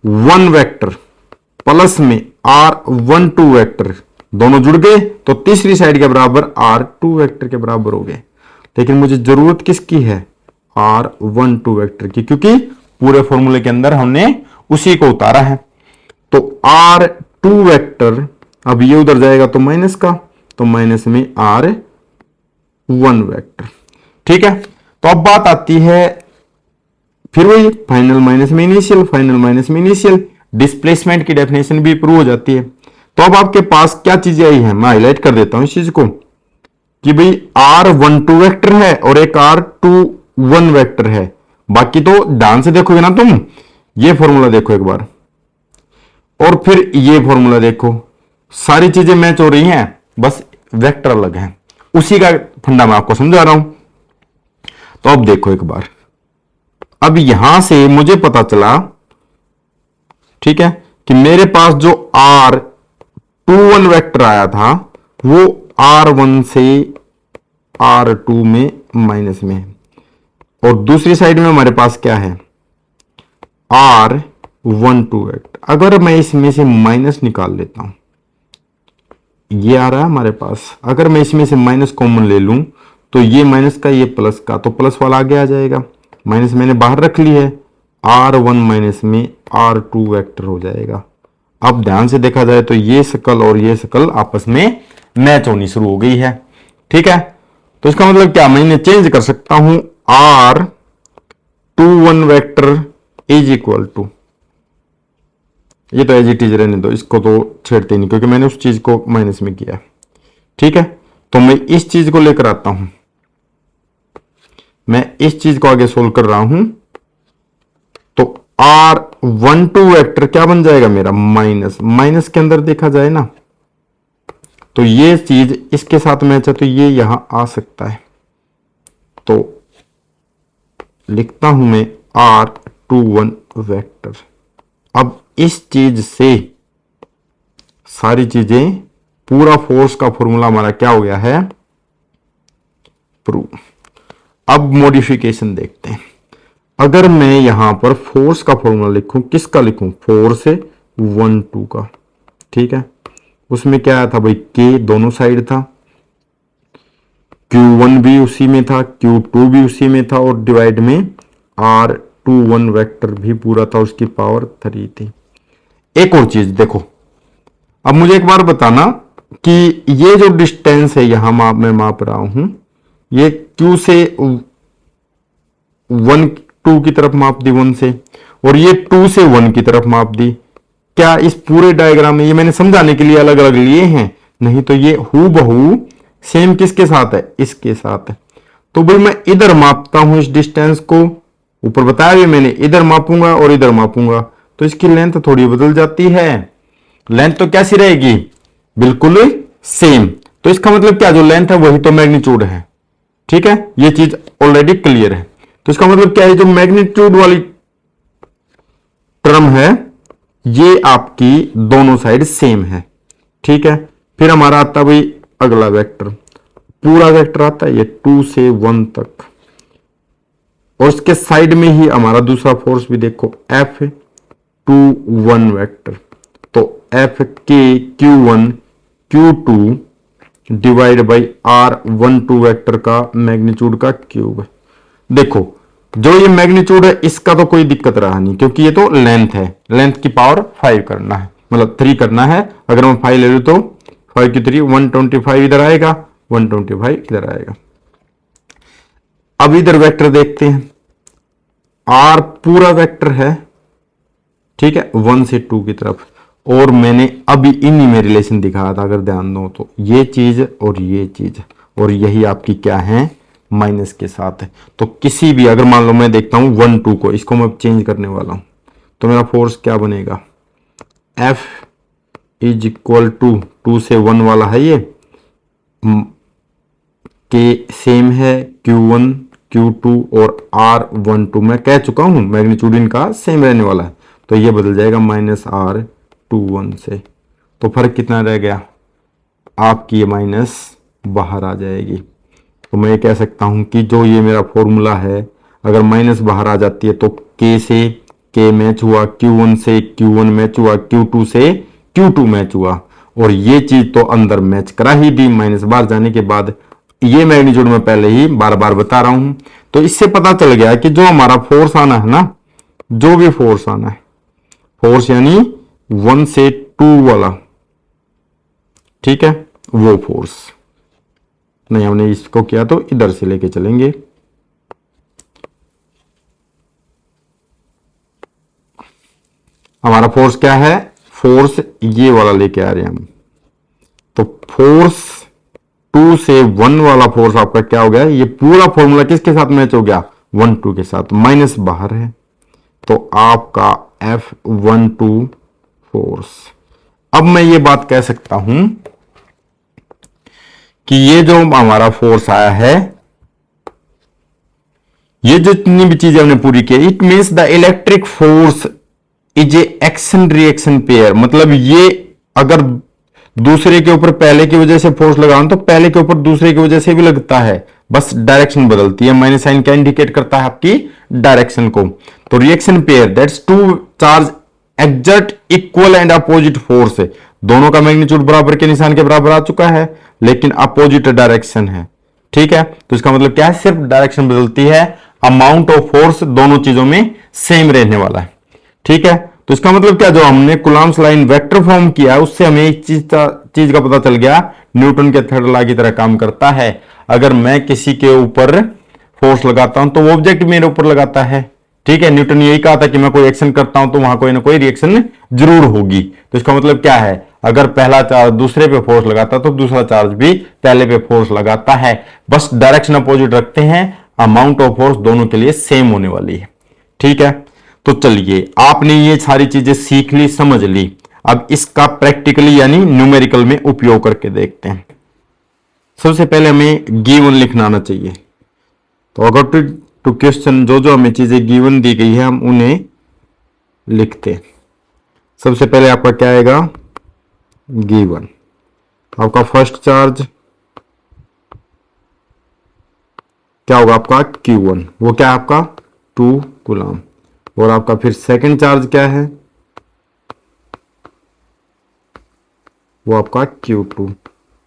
R1 वेक्टर प्लस में R12 वेक्टर दोनों जुड़ गए, तो तीसरी साइड के बराबर R2 वेक्टर के बराबर हो गए। लेकिन मुझे जरूरत किसकी है, R12 वेक्टर की, क्योंकि पूरे फॉर्मूले के अंदर हमने उसी को उतारा है। तो R2 वेक्टर, अब ये उधर जाएगा तो माइनस का, तो माइनस में R1 वेक्टर, ठीक है। तो अब बात आती है फिर वही फाइनल माइनस में इनिशियल, फाइनल माइनस में इनिशियल, डिस्प्लेसमेंट की डेफिनेशन भी प्रूव हो जाती है। तो अब आपके पास क्या चीजें आई हैं, मैं हाईलाइट कर देता हूं इस चीज को कि भाई R12 वेक्टर है और एक R21 वेक्टर है। बाकी तो ध्यान से देखोगे ना तुम, ये फॉर्मूला देखो एक बार और फिर ये फॉर्मूला देखो, सारी चीजें मैच हो रही हैं, बस वेक्टर अलग हैं। उसी का फंडा मैं आपको समझा रहा हूं। तो अब देखो एक बार, अब यहां से मुझे पता चला, ठीक है, कि मेरे पास जो R21 वेक्टर आया था वो R1 से R2 में माइनस में है, और दूसरी साइड में हमारे पास क्या है, R12 वेक्टर। अगर मैं इसमें से माइनस निकाल लेता हूं, ये आ रहा है हमारे पास, अगर मैं इसमें से माइनस कॉमन ले लूं तो ये माइनस का ये प्लस का, तो प्लस वाला आगे आ जाएगा, माइनस मैंने बाहर रख ली है, R1 माइनस में R2 वेक्टर हो जाएगा। अब ध्यान से देखा जाए तो ये शकल और ये शकल आपस में मैच होनी शुरू हो गई है, ठीक है। तो इसका मतलब क्या, मैं इन्हें चेंज कर सकता हूं, R21 vector is equal to, ये तो एज इट इज रहने दो, इसको तो छेड़ते नहीं क्योंकि मैंने उस चीज को माइनस में किया, ठीक है। तो मैं इस चीज को लेकर आता हूं, मैं इस चीज को आगे सोल्व कर रहा हूं, तो R12 वेक्टर क्या बन जाएगा मेरा, माइनस, माइनस के अंदर देखा जाए ना तो ये चीज इसके साथ मैच है, तो ये यहां आ सकता है। तो लिखता हूं मैं R21 वेक्टर। अब इस चीज से सारी चीजें, पूरा फोर्स का फॉर्मूला हमारा क्या हो गया है, प्रूव। अब मॉडिफिकेशन देखते हैं। अगर मैं यहां पर फोर्स का फॉर्मूला लिखूं, किसका लिखूं, फोर्स 1 2 का, ठीक है। उसमें क्या आया था भाई, K दोनों साइड था, Q1 भी उसी में था, Q2 भी उसी में था, और डिवाइड में R21 वेक्टर भी पूरा था, उसकी पावर 3 थी। एक और चीज देखो, अब मुझे एक बार बताना कि ये जो डिस्टेंस है यहां मैं माप रहा हूं, ये Q से 1 2 की तरफ माप दी 1 से, और ये 2 से 1 की तरफ माप दी। क्या इस पूरे डायग्राम में ये मैंने समझाने के लिए अलग अलग लिए हैं, नहीं तो ये हूबहू सेम किसके साथ है, इसके साथ है। तो भाई मैं इधर मापता हूं इस डिस्टेंस को, ऊपर बताया भी मैंने, इधर मापूंगा और इधर मापूंगा, तो इसकी लेंथ थोड़ी बदल जाती है। लेंथ तो कैसी रहेगी, बिल्कुल सेम। तो इसका मतलब क्या, जो लेंथ है वही तो मैग्नीट्यूड है, ठीक है। ये चीज ऑलरेडी क्लियर है। तो इसका मतलब क्या है, जो मैग्नीट्यूड वाली टर्म है ये आपकी दोनों साइड सेम है, ठीक है। फिर हमारा आता है भाई अगला वेक्टर, पूरा वेक्टर आता है ये 2 से 1 तक, और इसके साइड में ही हमारा दूसरा फोर्स भी देखो, F21 वेक्टर। तो F के Q1 Q2 divide by R12 vector का मैग्नीट्यूड का क्यूब। देखो जो ये मैग्नीट्यूड है इसका तो कोई दिक्कत रहा नहीं, क्योंकि ये तो लेंथ है, लेंथ की पावर 5 करना है, मतलब 3 करना है। अगर मैं 5 ले लूं तो 5 की 3 125 इधर आएगा, 125 इधर आएगा। अब इधर वेक्टर देखते हैं, R पूरा वेक्टर है, ठीक है, 1 से 2 की तरफ, और मैंने अभी इन्हीं में रिलेशन दिखाया था, अगर ध्यान दो तो ये चीज और ये चीज, और यही आपकी क्या है, माइनस के साथ है। तो किसी भी, अगर मान लो मैं देखता हूं 1 2 को, इसको मैं चेंज करने वाला हूं, तो मेरा फोर्स क्या बनेगा, F इज इक्वल टू 2 से 1 वाला है ये, के सेम है Q1 Q2 और R12, मैं कह चुका हूं मैग्नीट्यूड इनका सेम रहने वाला है, तो ये बदल जाएगा -R21 से। तो फर्क कितना रह गया, आपकी ये माइनस बाहर आ जाएगी। तो मैं ये कह सकता हूं कि जो ये मेरा फॉर्मूला है, अगर माइनस बाहर आ जाती है तो K से K मैच हुआ, Q1 से Q1 मैच हुआ, Q2 से Q2 मैच हुआ, और ये चीज तो अंदर मैच करा ही दी माइनस बाहर जाने के बाद। ये मैग्नीट्यूड में पहले ही बार बार बता रहा हूं। तो इससे पता चल गया कि जो हमारा फोर्स आना है ना, जो भी फोर्स आना है, फोर्स यानी 1 से 2 वाला, ठीक है, वो फोर्स नहीं, हमने इसको किया तो इधर से लेके चलेंगे, हमारा फोर्स क्या है, फोर्स ये वाला लेके आ रहे हैं हम। तो फोर्स 2 से 1 वाला फोर्स आपका क्या हो गया, ये पूरा फॉर्मूला किसके साथ मैच हो गया, 1 2 के साथ, माइनस बाहर है तो आपका F12 फोर्स। अब मैं ये बात कह सकता हूं कि ये जो हमारा फोर्स आया है, ये जितनी भी चीजें हमने पूरी की, it means the electric force is a action reaction pair. मतलब ये अगर दूसरे के ऊपर पहले की वजह से फोर्स लगाऊं तो पहले के ऊपर दूसरे की वजह से भी लगता है, बस डायरेक्शन बदलती है। माइनस साइन क्या इंडिकेट करता है, आपकी डायरेक्शन को। तो reaction pair that's two charge exert equal and opposite force, दोनों का मैग्नीट्यूड बराबर के निशान के बराबर आ चुका है, लेकिन अपोजिट डायरेक्शन है। ठीक है, तो इसका मतलब क्या है, सिर्फ डायरेक्शन बदलती है, अमाउंट ऑफ फोर्स दोनों चीजों में सेम रहने वाला है। ठीक है, तो इसका मतलब क्या, जो हमने कुलाम्स लाइन वेक्टर फॉर्म किया उससे हमें एक चीज का पता चल गया, न्यूटन के थर्ड लॉ की तरह काम करता है। अगर मैं किसी के ऊपर फोर्स लगाता हूं तो वो ऑब्जेक्ट मेरे ऊपर लगाता है। ठीक है, न्यूटन ने यही कहा था कि मैं कोई एक्शन करता हूं तो वहां कोई ना कोई रिएक्शन जरूर होगी। तो इसका मतलब क्या है, अगर पहला चार्ज दूसरे पे फोर्स लगाता तो दूसरा चार्ज भी पहले पे फोर्स लगाता है, बस डायरेक्शन अपोजिट रखते हैं, अमाउंट ऑफ फोर्स दोनों के लिए सेम होने वाली है। ठीक है, तो चलिए आपने ये सारी चीजें सीख ली, समझ ली, अब इसका प्रैक्टिकली यानी न्यूमेरिकल में उपयोग करके देखते हैं। सबसे पहले हमें गिवन लिखना आना चाहिए। तो अकॉर्डिंग टू क्वेश्चन जो जो हमें चीजें गिवन दी गई है हम उन्हें लिखते हैं। सबसे पहले आपका क्या आएगा, गिवन आपका फर्स्ट चार्ज क्या होगा, आपका Q1, वो क्या है आपका 2 कूलम। और आपका फिर सेकंड चार्ज क्या है, वो आपका Q2,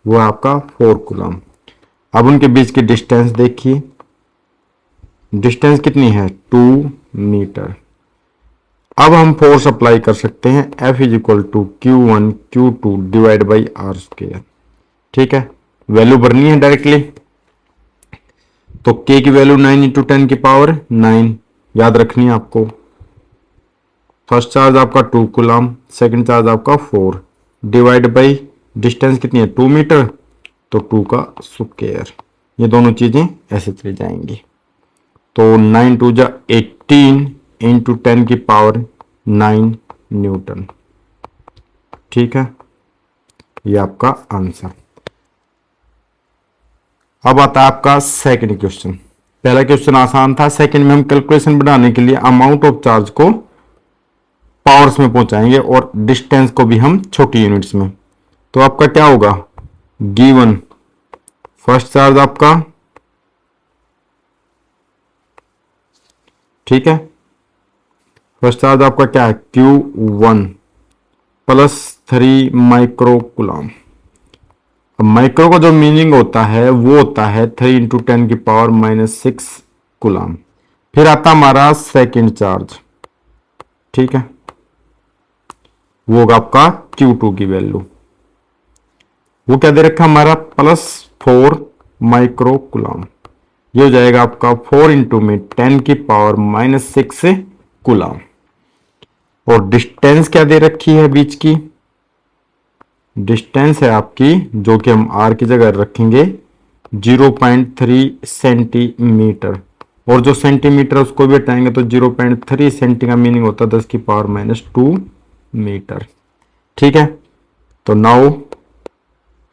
वो आपका 4 कूलम। अब उनके बीच की डिस्टेंस देखिए, डिस्टेंस कितनी है 2 मीटर। अब हम फोर्स अप्लाई कर सकते हैं, F is equal to Q1 Q2 divide by r square. ठीक है, वैल्यू भरनी है डायरेक्टली, तो K की वैल्यू 9 इंटू 10 की पावर 9 याद रखनी है आपको। फर्स्ट चार्ज आपका 2 कूलम, सेकंड चार्ज आपका 4 डिवाइड बाई डिस्टेंस कितनी है 2 मीटर, तो 2 का स्क्वायर। ये दोनों चीजें ऐसे चली जाएंगी, तो 9 2 जा 18 इंटू 10 की पावर 9 न्यूटन। ठीक है, ये आपका आंसर। अब आता है आपका सेकंड क्वेश्चन। पहला क्वेश्चन आसान था, सेकंड में हम कैलकुलेशन बनाने के लिए अमाउंट ऑफ चार्ज को पावर्स में पहुंचाएंगे और डिस्टेंस को भी हम छोटी यूनिट्स में। तो आपका क्या होगा, गिवन फर्स्ट चार्ज आपका, ठीक है, फर्स्ट चार्ज आपका क्या है Q1 प्लस 3 माइक्रो कूलम। अब माइक्रो का जो मीनिंग होता है वो होता है 3 इंटू 10 की पावर -6 कूलम। फिर आता हमारा सेकंड चार्ज, ठीक है, वो होगा आपका Q2 की वैल्यू, वो क्या दे रखा हमारा +4 माइक्रो कूलम। ये हो जाएगा आपका 4 इंटू में 10 की पावर -6 कूलम। और डिस्टेंस क्या दे रखी है बीच की, डिस्टेंस है आपकी, जो कि हम r की जगह रखेंगे 0.3 सेंटीमीटर, और जो सेंटीमीटर उसको भी हटाएंगे तो 0.3 सेंटी का मीनिंग होता है 10 की पावर -2 मीटर। ठीक है, तो नाउ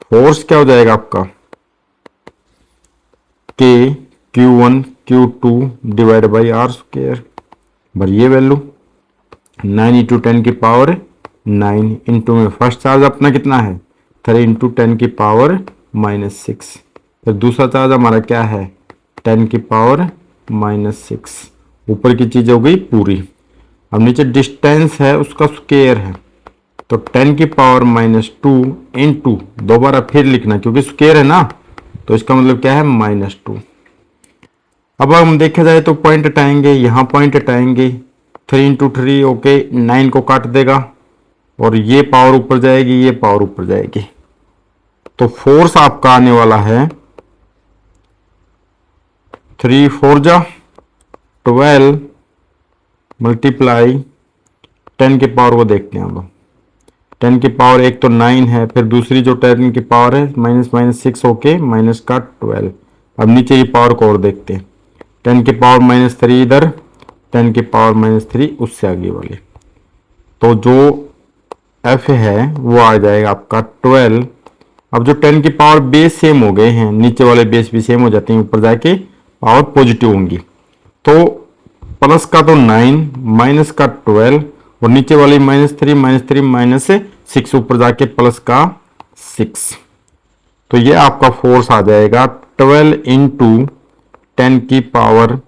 फोर्स क्या हो जाएगा आपका K Q1 Q2 divide by r square. पर ये वैल्यू 9 इंटू 10 की पावर 9 इंटू में फर्स्ट चार्ज अपना कितना है 3 इंटू 10 की पावर -6। फिर दूसरा चार्ज हमारा क्या है 10 की पावर -6। ऊपर की चीज हो गई पूरी। अब नीचे डिस्टेंस है उसका स्क्वायर है, तो 10 की पावर -2 इंटू, दोबारा फिर लिखना क्योंकि स्क्वायर है ना, तो इसका मतलब क्या है -2। अब हम देखा जाए तो पॉइंट हटाएंगे, यहाँ पॉइंट हटाएंगे, 3 इंटू 3 ओके 9 को काट देगा, और ये पावर ऊपर जाएगी, ये पावर ऊपर जाएगी, तो फोर्स आपका आने वाला है 3 4 जा 12 मल्टीप्लाई 10 की पावर वो देखते हैं अब। 10 की पावर एक तो 9 है, फिर दूसरी जो 10 की पावर है माइनस माइनस 6 होके माइनस का 12। अब नीचे की पावर को और देखते हैं। 10 की पावर माइनस 3 इधर, 10 की पावर माइनस 3 उससे आगे वाले, तो जो f है वो आ जाएगा आपका 12। अब जो 10 की पावर बेस सेम हो गए हैं, नीचे वाले बेस भी सेम हो जाते हैं, ऊपर जाके पावर पॉजिटिव होंगी। तो प्लस का तो 9, माइनस का 12 और नीचे वाली माइनस 3 माइनस 6, ऊपर जाके प्लस का 6। तो ये आपका फोर्स आ जाएगा 12 इंटू 10 की पावर,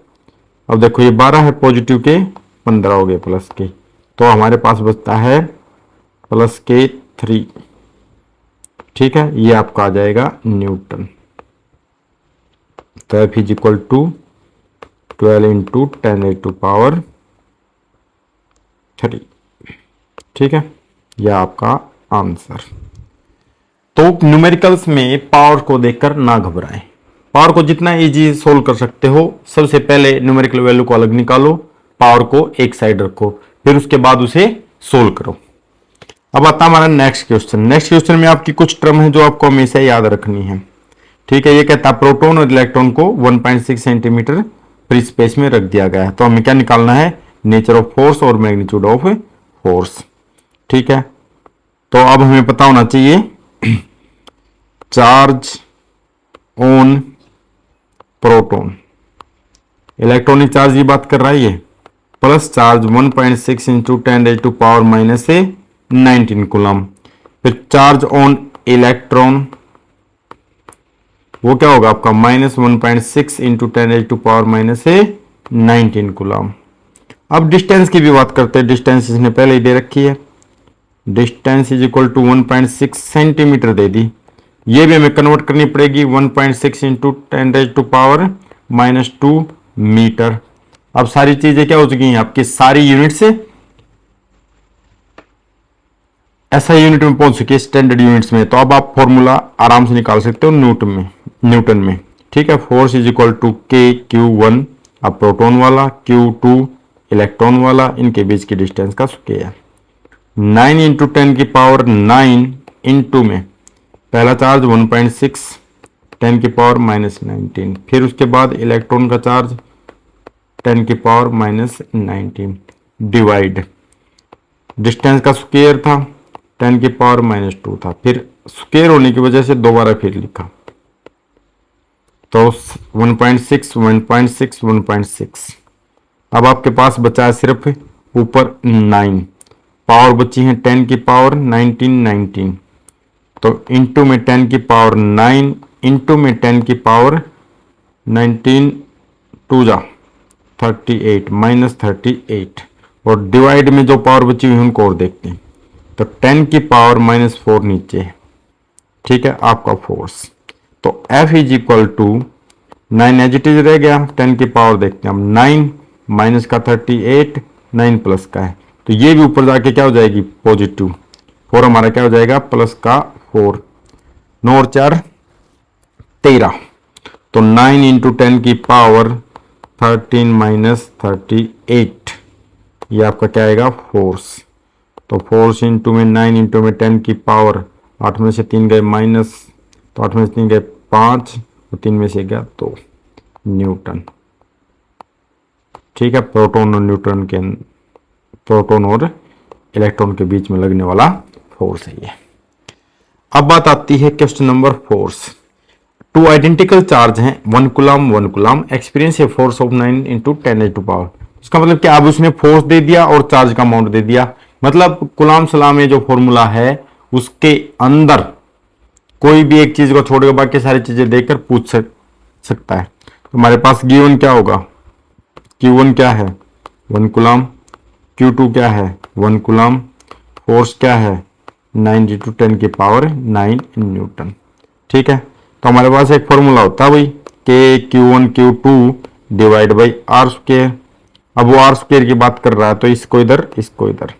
अब देखो ये 12 है पॉजिटिव के, 15 हो गए प्लस के, तो हमारे पास बचता है प्लस के 3। ठीक है, ये आपका आ जाएगा न्यूटन। तो F is equal to 12 into 10⁻⁴ 3। ठीक है, यह आपका आंसर। तो न्यूमेरिकल्स में पावर को देखकर ना घबराएं। पावर को जितना इजी सोल्व कर सकते हो, सबसे पहले न्यूमेरिकल वैल्यू को अलग निकालो, पावर को एक साइड रखो, फिर उसके बाद उसे सोल्व करो। अब आता हमारा नेक्स्ट क्वेश्चन। नेक्स्ट क्वेश्चन में आपकी कुछ टर्म है जो आपको हमेशा याद रखनी है। ठीक है, ये कहता है प्रोटॉन और इलेक्ट्रॉन को 1.6 सेंटीमीटर फ्री स्पेस में रख दिया गया है, तो हमें क्या निकालना है, नेचर ऑफ फोर्स और मैग्नीट्यूड ऑफ फोर्स। ठीक है, तो अब हमें पता होना चाहिए charge on proton, electronic charge की बात कर रहा है ये, प्लस चार्ज 1.6 इंटू 10⁻⁻19 कूलम। फिर चार्ज ऑन इलेक्ट्रॉन वो क्या होगा आपका -1.6 इंटू 10⁻⁻19 कूलम। अब डिस्टेंस की भी बात करते हैं, डिस्टेंस इसने पहले ही दे रखी है, distance is equal to 1.6 centimetre दे दी, ये भी हमें कन्वर्ट करनी पड़ेगी 1.6 इंटू 10⁻⁻2 मीटर। अब सारी चीजें क्या हो चुकी हैं आपकी, सारी यूनिट से ऐसा यूनिट में पहुंच चुकी है, स्टैंडर्ड यूनिट्स में। तो अब आप फॉर्मूला आराम से निकाल सकते हो न्यूटन में। ठीक है, force is equal to K/Q1 अब प्रोटॉन वाला, Q2 इलेक्ट्रॉन वाला, इनके बीच की डिस्टेंस का स्क्वायर। 9 इंटू 10 की पावर 9 इंटू में पहला चार्ज 1.6 10 की पावर -19, फिर उसके बाद इलेक्ट्रॉन का चार्ज 10 की पावर -19 डिवाइड, डिस्टेंस का स्क्वायर था 10 की पावर -2 था, फिर स्क्वायर होने की वजह से दोबारा फिर लिखा, तो 1.6 1.6 1.6। अब आपके पास बचा है सिर्फ ऊपर 9, पावर बची है 10 की पावर 19, तो इंटू में 10 की पावर 9 इंटू में 10 की पावर 19 2 जा 38 -38, और डिवाइड में जो पावर बची हुई उनको और देखते हैं, तो 10 की पावर -4 नीचे है। ठीक है, आपका फोर्स, तो F is equal to 9 as it is रह गया, 10 की पावर देखते हैं हम, 9 माइनस का 38 9 प्लस का है, तो ये भी ऊपर जाके क्या हो जाएगी पॉजिटिव, 4 हमारा क्या हो जाएगा प्लस का 4, 9 और 4 13, तो 9 इंटू 10 की पावर 13 -38, ये आपका क्या आएगा फोर्स। तो फोर्स इंटू में 9 इंटू में 10 की पावर, 8 में से 3 गए माइनस, तो 8 में से 3 गए 5, और 3 में से गया 2 न्यूटन। ठीक है, प्रोटॉन और इलेक्ट्रॉन के बीच में लगने वाला फोर्स है ये। अब बात आती है क्वेश्चन नंबर 4। 2 आइडेंटिकल चार्ज हैं 1 coulomb experience a force of 9 into 10⁻⁴। इसका मतलब क्या, अब उसने फोर्स दे दिया और चार्ज का अमाउंट दे दिया, मतलब कुलाम सलाम में जो फॉर्मूला है उसके अंदर कोई भी एक चीज को छोड़कर बाकी सारी चीजें देकर पूछ सकता है। तो हमारे पास गिवन क्या होगा, Q1 क्या है 1 कूलम, Q2 क्या है 1 कूलम, फोर्स क्या है 9 इंटू 10 की पावर 9 न्यूटन। ठीक है, तो हमारे पास एक फॉर्मूला होता है भाई K/Q1 Q2 divide by r square. अब वो आर स्क्वायर की बात कर रहा है, तो इसको इधर इसको इधर,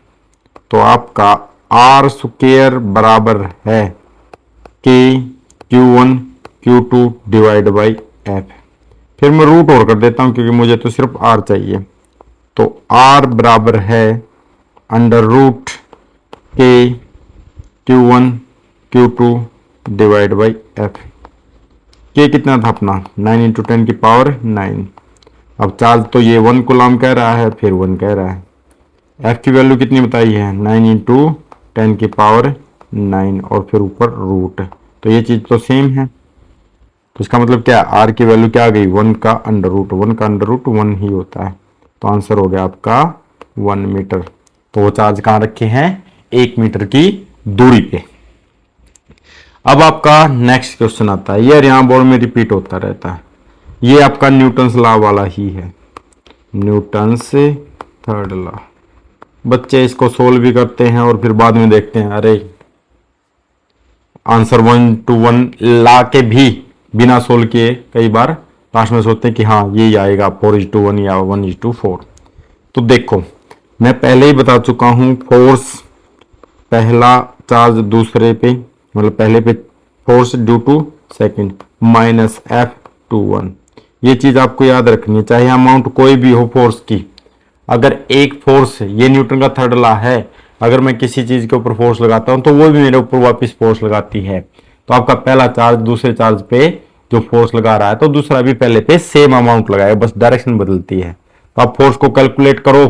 तो आपका आर स्क्वायर बराबर है K/Q1 Q2 divide by F। फिर मैं रूट और कर देता हूं क्योंकि मुझे तो सिर्फ R चाहिए, तो R बराबर है अंडर रूट के Q1 Q2 divide by F. के कितना था अपना 9 इंटू 10 की पावर 9। अब चार्ज तो ये 1 कूलम कह रहा है, फिर 1 कह रहा है। एफ की वैल्यू कितनी बताई है 9 इंटू 10 की पावर 9 और फिर ऊपर रूट, तो ये चीज तो सेम है। तो इसका मतलब क्या, आर की वैल्यू क्या आ गई 1 का अंडर रूट, 1 का अंडर रूट 1 ही होता है। तो आंसर हो गया आपका 1 मीटर। तो वो चार्ज कहाँ रखे हैं 1 मीटर की दूरी पे। अब आपका नेक्स्ट क्वेश्चन आता है, ये यहाँ बोर्ड में रिपीट होता रहता है, ये आपका न्यूटन्स लॉ वाला ही है, न्यूटन्स थर्ड लॉ। बच्चे इसको सोल्व भी करते हैं और फिर बाद में देखते हैं अरे आंसर 1 to 1 ला के भी बिना सोल्व किए कई बार लास्ट में सोचते हैं कि हाँ ये आएगा 4:1 या 1:4। तो देखो मैं पहले ही बता चुका हूं, फोर्स पहला चार्ज दूसरे पे, मतलब पहले पे force due to second minus F21। ये चीज आपको याद रखनी है, चाहे अमाउंट कोई भी हो फोर्स की। अगर एक फोर्स, ये न्यूटन का थर्ड लॉ है, अगर मैं किसी चीज के ऊपर फोर्स लगाता हूं तो वो भी मेरे ऊपर वापस फोर्स लगाती है। तो आपका पहला चार्ज दूसरे चार्ज पे जो फोर्स लगा रहा है तो दूसरा भी पहले पे सेम अमाउंट लगाएगा, बस डायरेक्शन बदलती है। तो आप फोर्स को कैलकुलेट करो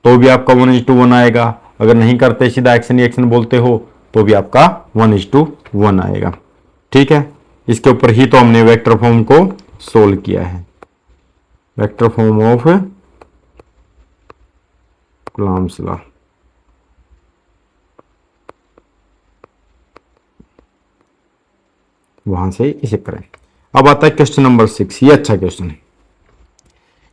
तो भी आपका 1:1 आएगा, अगर नहीं करते सीधा एक्शन रिएक्शन बोलते हो तो भी आपका 1:1 आएगा। ठीक है, इसके ऊपर ही तो हमने वेक्टर फॉर्म को सोल्व किया है, vector form of Coulomb's law. वहां से इसे करें। अब आता है क्वेश्चन नंबर 6, ये अच्छा क्वेश्चन है।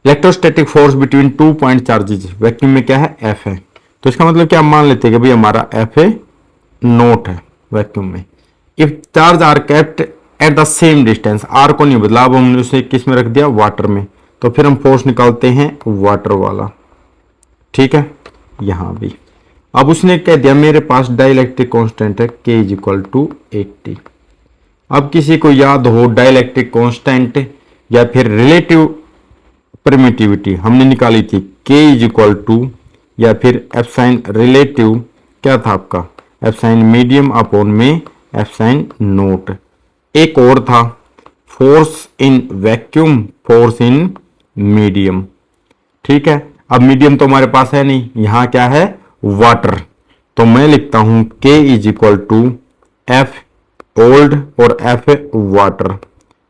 Electrostatic force between 2 point charges, vacuum में क्या है F है, तो इसका मतलब क्या मान लेते हैं कि भाई हमारा F नोट है वैक्यूम में। If charge are kept at the same distance, r को नहीं बदला, अब हमने उसे किस में रख दिया वाटर में, तो फिर हम फोर्स निकालते हैं वाटर वाला। ठीक है, यहां भी अब उसने कह दिया मेरे पास डाइलेक्ट्रिक कांस्टेंट है K = 80। अब किसी को याद हो डाइलेक्ट्रिक कांस्टेंट या फिर रिलेटिव परमिटिविटी हमने निकाली थी, K = या फिर एप्साइन रिलेटिव क्या था आपका एप्साइन मीडियम अपॉन में एप्साइन नोट। एक और था force in vacuum, force in medium. ठीक है, अब मीडियम तो हमारे पास है नहीं, यहां क्या है वाटर, तो मैं लिखता हूं K = F ओल्ड और F वाटर।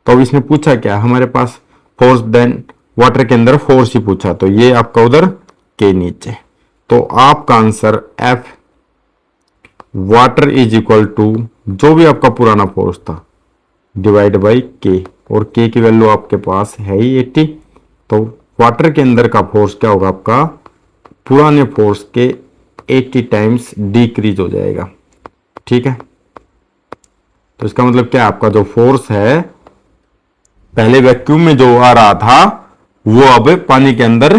तो अब इसने पूछा क्या हमारे पास फोर्स, देन वाटर के अंदर फोर्स ही पूछा, तो ये आपका उधर K नीचे, तो आपका आंसर F वाटर = जो भी आपका पुराना फोर्स था डिवाइड बाई K, और K की वैल्यू आपके पास है ही 80, तो वाटर के अंदर का फोर्स क्या होगा आपका पुराने फोर्स के 80 टाइम्स डिक्रीज हो जाएगा। ठीक है, तो इसका मतलब क्या आपका जो फोर्स है पहले वैक्यूम में जो आ रहा था वो अब पानी के अंदर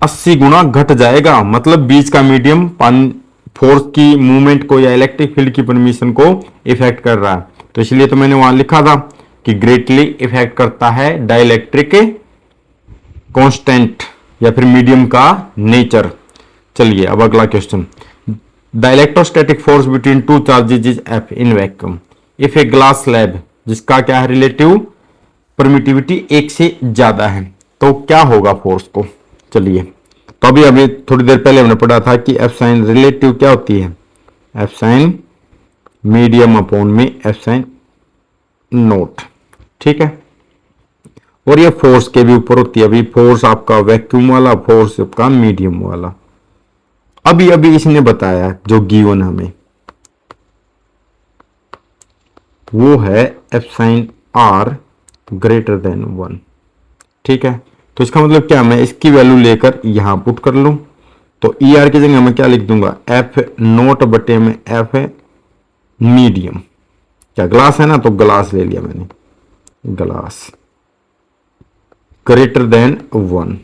80 गुना घट जाएगा, मतलब बीच का मीडियम पानी फोर्स की मूवमेंट को या इलेक्ट्रिक फील्ड की परमिशन को इफेक्ट कर रहा है। तो इसलिए तो मैंने वहां लिखा था कि ग्रेटली इफेक्ट करता है डाइलेक्ट्रिक कांस्टेंट या फिर मीडियम का नेचर। चलिए अब अगला question, the electrostatic force between 2 charges is F in vacuum if a glass slab, जिसका क्या है रिलेटिव परमिटिविटी 1 से ज्यादा है, तो क्या होगा फोर्स को। चलिए तो अभी अभी थोड़ी देर पहले हमने पढ़ा था कि एप्साइन रिलेटिव क्या होती है एप्साइन मीडियम अपॉन में एप्साइन नोट। ठीक है, और ये फोर्स के भी ऊपर होती है, अभी फोर्स आपका वैक्यूम वाला, फोर्स आपका मीडियम वाला। अभी अभी इसने बताया जो गिवन हमें वो है एप्साइन R ग्रेटर देन 1। ठीक है, तो इसका मतलब क्या, मैं इसकी वैल्यू लेकर यहां पुट कर लूं, तो ER की जगह मैं क्या लिख दूंगा F नोट बटे में F मीडियम। क्या ग्लास है ना, तो ग्लास ले लिया मैंने, ग्लास ग्रेटर देन 1।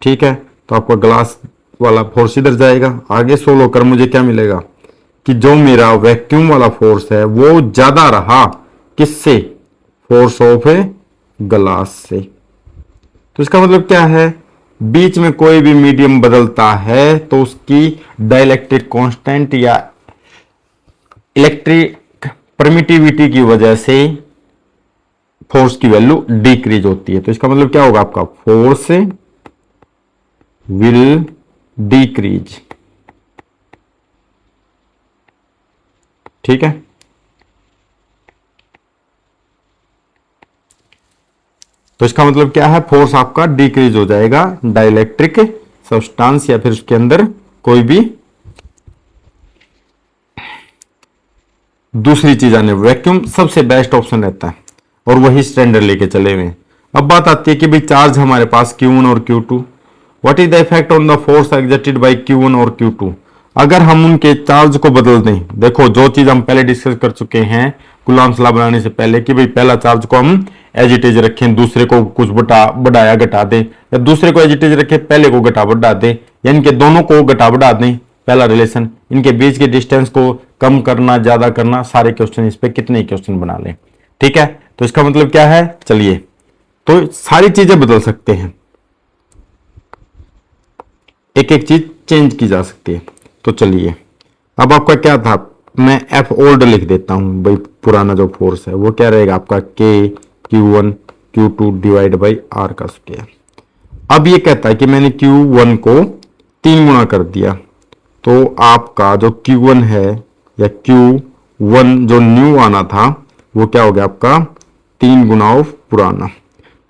ठीक है, तो आपका ग्लास वाला फोर्स इधर जाएगा, आगे सोल्व होकर मुझे क्या मिलेगा कि जो मेरा वैक्यूम वाला फोर्स है वो ज्यादा रहा किससे, फोर्स ऑफ ग्लास से। तो इसका मतलब क्या है बीच में कोई भी मीडियम बदलता है तो उसकी डाइलेक्ट्रिक कांस्टेंट या इलेक्ट्रिक परमिटिविटी की वजह से फोर्स की वैल्यू डिक्रीज होती है। तो इसका मतलब क्या होगा आपका, फोर्स विल डिक्रीज। ठीक है, तो इसका मतलब क्या है, फोर्स आपका डिक्रीज हो जाएगा डाइलेक्ट्रिक सब्सटेंस या फिर उसके अंदर कोई भी दूसरी चीज आने। वैक्यूम सबसे बेस्ट ऑप्शन रहता है और वही स्टैंडर्ड लेके चले हुए। अब बात आती है कि भाई चार्ज हमारे पास Q1 और Q2, what is the effect on the force exerted by Q1 और Q2। अगर हम उनके चार्ज को बदल दें, देखो जो चीज हम पहले डिस्कस कर चुके हैं कूलम्ब लॉ बनाने से पहले कि भाई पहला चार्ज को हम एज इट इज रखें, दूसरे को कुछ बढ़ाया घटा दें, या दूसरे को एज इट इज रखें पहले को घटा बढ़ा दें, या इनके दोनों को घटा बढ़ा दें, पहला रिलेशन, इनके बीच के डिस्टेंस को कम करना ज्यादा करना, सारे क्वेश्चन इस पे कितने क्वेश्चन बना लें। ठीक है, तो इसका मतलब क्या है, चलिए तो सारी चीजें बदल सकते हैं, एक एक चीज चेंज की जा सकती है। तो चलिए अब आपका क्या था, मैं एफ ओल्ड लिख देता हूं भाई, पुराना जो फोर्स है वो क्या रहेगा आपका k Q1 Q2 divide by r का स्क्वायर। अब ये कहता है कि मैंने Q1 को 3 गुना कर दिया, तो आपका जो Q1 है या Q1 जो न्यू आना था वो क्या हो गया आपका 3 गुना ऑफ पुराना।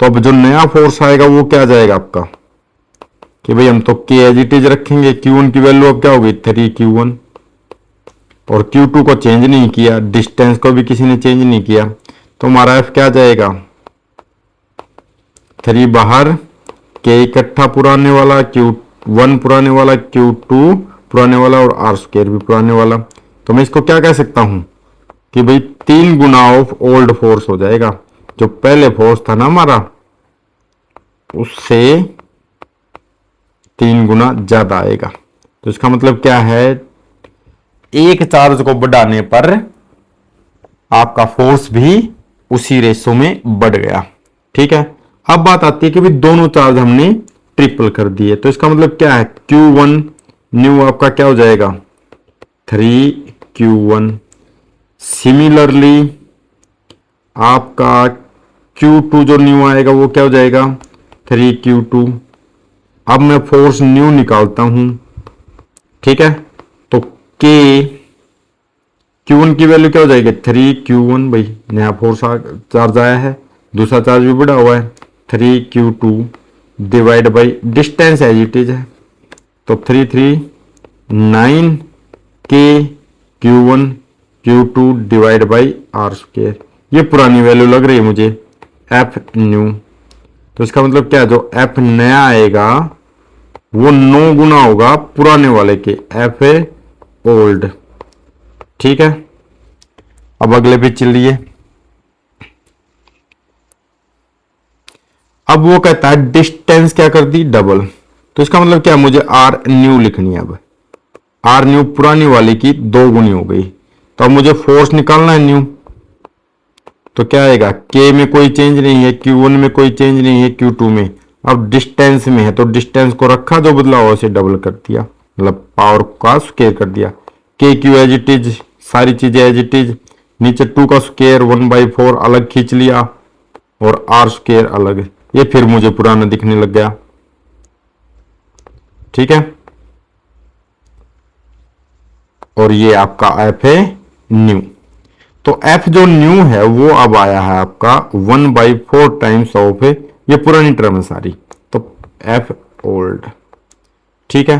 तो अब जो नया फोर्स आएगा वो क्या जाएगा आपका कि भाई हम तो के एज इट इज रखेंगे, Q1 की वैल्यू अब क्या होगी 3Q1, और Q2 को चेंज नहीं किया, डिस्टेंस को भी किसी ने चेंज नहीं किया, तो हमारा एफ क्या जाएगा 3 बाहर, के इकट्ठा पुराने वाला, Q1 पुराने वाला, Q2 पुराने वाला और आर स्क्वायर भी पुराने वाला। तो मैं इसको क्या कह सकता हूं कि भाई 3 गुना ऑफ ओल्ड फोर्स हो जाएगा, जो पहले फोर्स था ना हमारा उससे 3 गुना ज्यादा आएगा। तो इसका मतलब क्या है, एक चार्ज को बढ़ाने पर आपका फोर्स भी उसी रेशो में बढ़ गया। ठीक है, अब बात आती है कि भाई दोनों चार्ज हमने ट्रिपल कर दिए, तो इसका मतलब क्या है Q1 न्यू आपका क्या हो जाएगा 3Q1, सिमिलरली आपका Q2 जो न्यू आएगा वो क्या हो जाएगा 3Q2। अब मैं फोर्स न्यू निकालता हूं, ठीक है, तो K Q1 की वैल्यू क्या हो जाएगी 3Q1, भाई नया फोर्स चार्ज आया है, दूसरा चार्ज भी बढ़ा हुआ है 3Q2 divide by distance as it is है, तो 3 3 9 K Q1 Q2 divide by r square. ये पुरानी वैल्यू लग रही है मुझे एफ न्यू, तो इसका मतलब क्या है जो एफ नया आएगा वो 9 गुना होगा पुराने वाले के एफ ओल्ड। ठीक है, अब अगले पे चलिए। अब वो कहता है डिस्टेंस क्या कर दी डबल, तो इसका मतलब क्या, मुझे आर न्यू लिखनी है। अब आर न्यू पुरानी वाली की 2 गुनी हो गई, तो अब मुझे फोर्स निकालना है न्यू, तो क्या आएगा के में कोई चेंज नहीं है, Q1 में कोई चेंज नहीं है, Q2 में, अब डिस्टेंस में है तो डिस्टेंस को रखा, जो बदला हुआ उसे डबल कर दिया, मतलब पावर का स्क्वायर कर दिया। के क्यू एज इट इज, सारी चीजें एज इट इज, नीचे 2 का स्क्वायर 1/4 अलग खींच लिया और आर स्क्वायर अलग, ये फिर मुझे पुराना दिखने लग गया। ठीक है, और ये आपका एफ है न्यू, तो एफ जो न्यू है वो अब आया है आपका 1/4 टाइम्स ऑफ, ये पुरानी टर्म है सारी, तो एफ ओल्ड। ठीक है,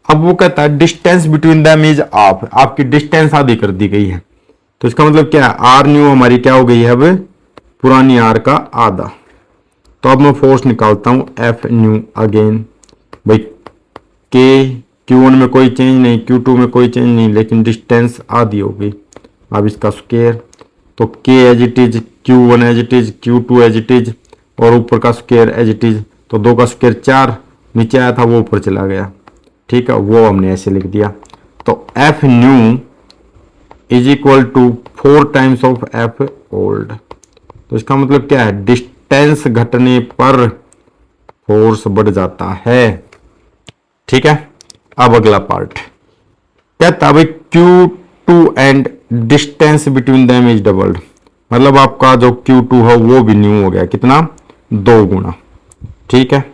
अब वो कहता है distance between them is of, आपकी डिस्टेंस आधी कर दी गई है, तो इसका मतलब क्या है आर न्यू हमारी क्या हो गई है अब पुरानी आर का आधा। तो अब मैं फोर्स निकालता हूं एफ न्यू अगेन, भाई के Q1 में कोई चेंज नहीं, Q2 में कोई चेंज नहीं, लेकिन डिस्टेंस आधी हो गई। अब इसका स्क्वायर, तो K as it is, Q1 as it is, Q2 as it is, और ऊपर का स्क्वायर एज इट इज, तो 2 का स्क्वायर 4, नीचे आया था वो ऊपर चला गया। ठीक है, वो हमने ऐसे लिख दिया, तो F new is equal to 4 times of F old. तो इसका मतलब क्या है डिस्टेंस घटने पर फोर्स बढ़ जाता है। ठीक है, अब अगला पार्ट कहता है Q2 and distance between them is doubled. मतलब आपका जो Q2 है वो भी न्यू हो गया, कितना, 2 गुना। ठीक है,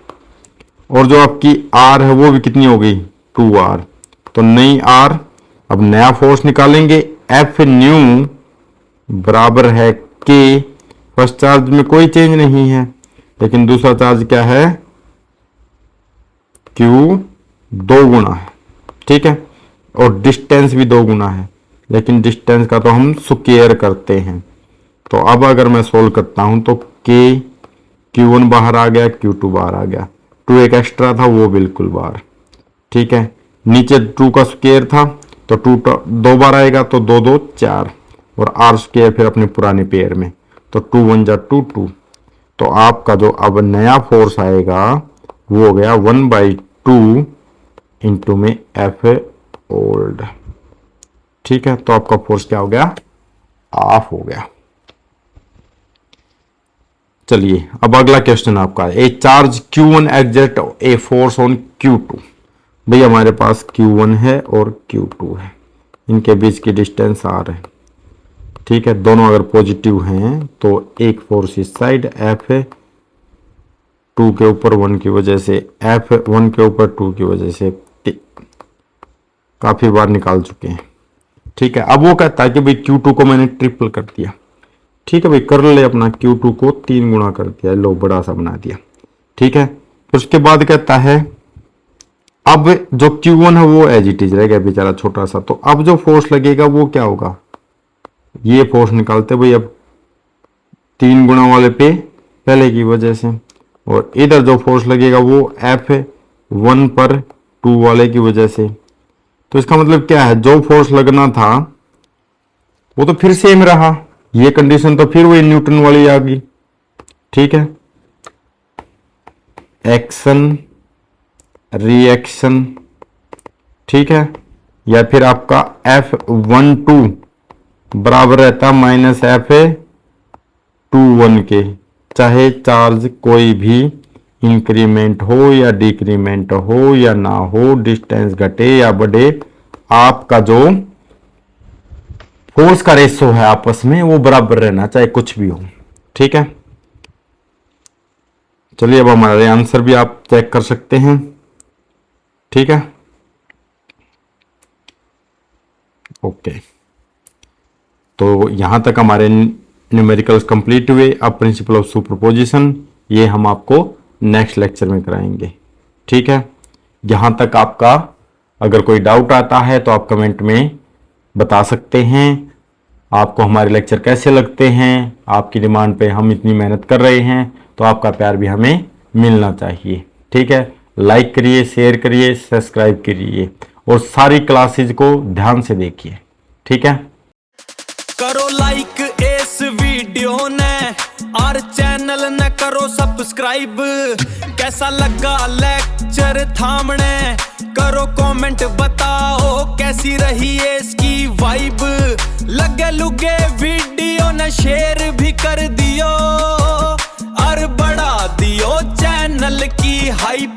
और जो आपकी R है वो भी कितनी हो गई, 2R। तो नई R, अब नया फोर्स निकालेंगे, F न्यू बराबर है K। फर्स्ट चार्ज में कोई चेंज नहीं है, लेकिन दूसरा चार्ज क्या है, Q 2 गुना है। ठीक है, और डिस्टेंस भी 2 गुना है, लेकिन डिस्टेंस का तो हम स्क्वायर करते हैं। तो अब अगर मैं सोल्व करता हूं तो Q1 बाहर आ गया, Q2 बाहर आ गया, 2 एक एक्स्ट्रा था वो बिल्कुल बाहर। ठीक है, नीचे 2 का स्क्वायर था तो 2 2 बार आएगा, तो 2 2 4, और R स्क्वायर फिर अपने पुराने पेयर में, तो 2 1 जा 2 2। तो आपका जो अब नया फोर्स आएगा वो हो गया 1/2 इंटू में F ओल्ड। ठीक है, तो आपका फोर्स क्या हो गया, ऑफ हो गया। चलिए अब अगला क्वेश्चन आपका, ए charge Q1 exert a force on Q2। भाई हमारे पास Q1 है और Q2 है, इनके बीच की डिस्टेंस R है। ठीक है, दोनों अगर पॉजिटिव हैं तो एक फोर्स इस साइड F2 के ऊपर 1 की वजह से, F1 के ऊपर 2 की वजह से, काफी बार निकाल चुके हैं। ठीक है, अब वो कहता है कि भाई Q2 को मैंने ट्रिपल कर दिया। ठीक है भाई, कर ले अपना, Q2 को 3 गुना कर दिया, लो बड़ा सा बना दिया। ठीक है, फिर उसके बाद कहता है अब जो Q1 है वो एज इट इज रह गया बेचारा छोटा सा, तो अब जो फोर्स लगेगा वो क्या होगा, ये फोर्स निकालते भाई अब 3 गुना वाले पे पहले की वजह से, और इधर जो फोर्स लगेगा वो F1 पर 2 वाले की वजह से। तो इसका मतलब क्या है, जो फोर्स लगना था वो तो फिर सेम रहा, ये कंडीशन तो फिर वही न्यूटन वाली आ गई। ठीक है, एक्शन रिएक्शन। ठीक है, या फिर आपका F12 बराबर रहता -F21 के, चाहे चार्ज कोई भी इंक्रीमेंट हो या डिक्रीमेंट हो या ना हो, डिस्टेंस घटे या बढ़े, आपका जो फोर्स का रेशो है आपस में वो बराबर रहना, चाहे कुछ भी हो। ठीक है, चलिए अब हमारे आंसर भी आप चेक कर सकते हैं। ठीक है, ओके, तो यहां तक हमारे न्यूमेरिकल्स कंप्लीट हुए। अब प्रिंसिपल ऑफ सुपरपोजिशन ये हम आपको नेक्स्ट लेक्चर में कराएंगे। ठीक है, यहां तक आपका अगर कोई डाउट आता है तो आप कमेंट में बता सकते हैं। आपको हमारे लेक्चर कैसे लगते हैं, आपकी डिमांड पे हम इतनी मेहनत कर रहे हैं, तो आपका प्यार भी हमें मिलना चाहिए। ठीक है, लाइक करिए, शेयर करिए, सब्सक्राइब करिए और सारी क्लासेज को ध्यान से देखिए। ठीक है, करो लाइक इस वीडियो ने और चैनल ने करो सब्सक्राइब। कैसा लगा लेक्चर थामने, करो कमेंट बताओ कैसी रही है इसकी वाइब। लगे लुगे वीडियो ने शेयर भी कर दियो और बढ़ा दियो चैनल की हाइप।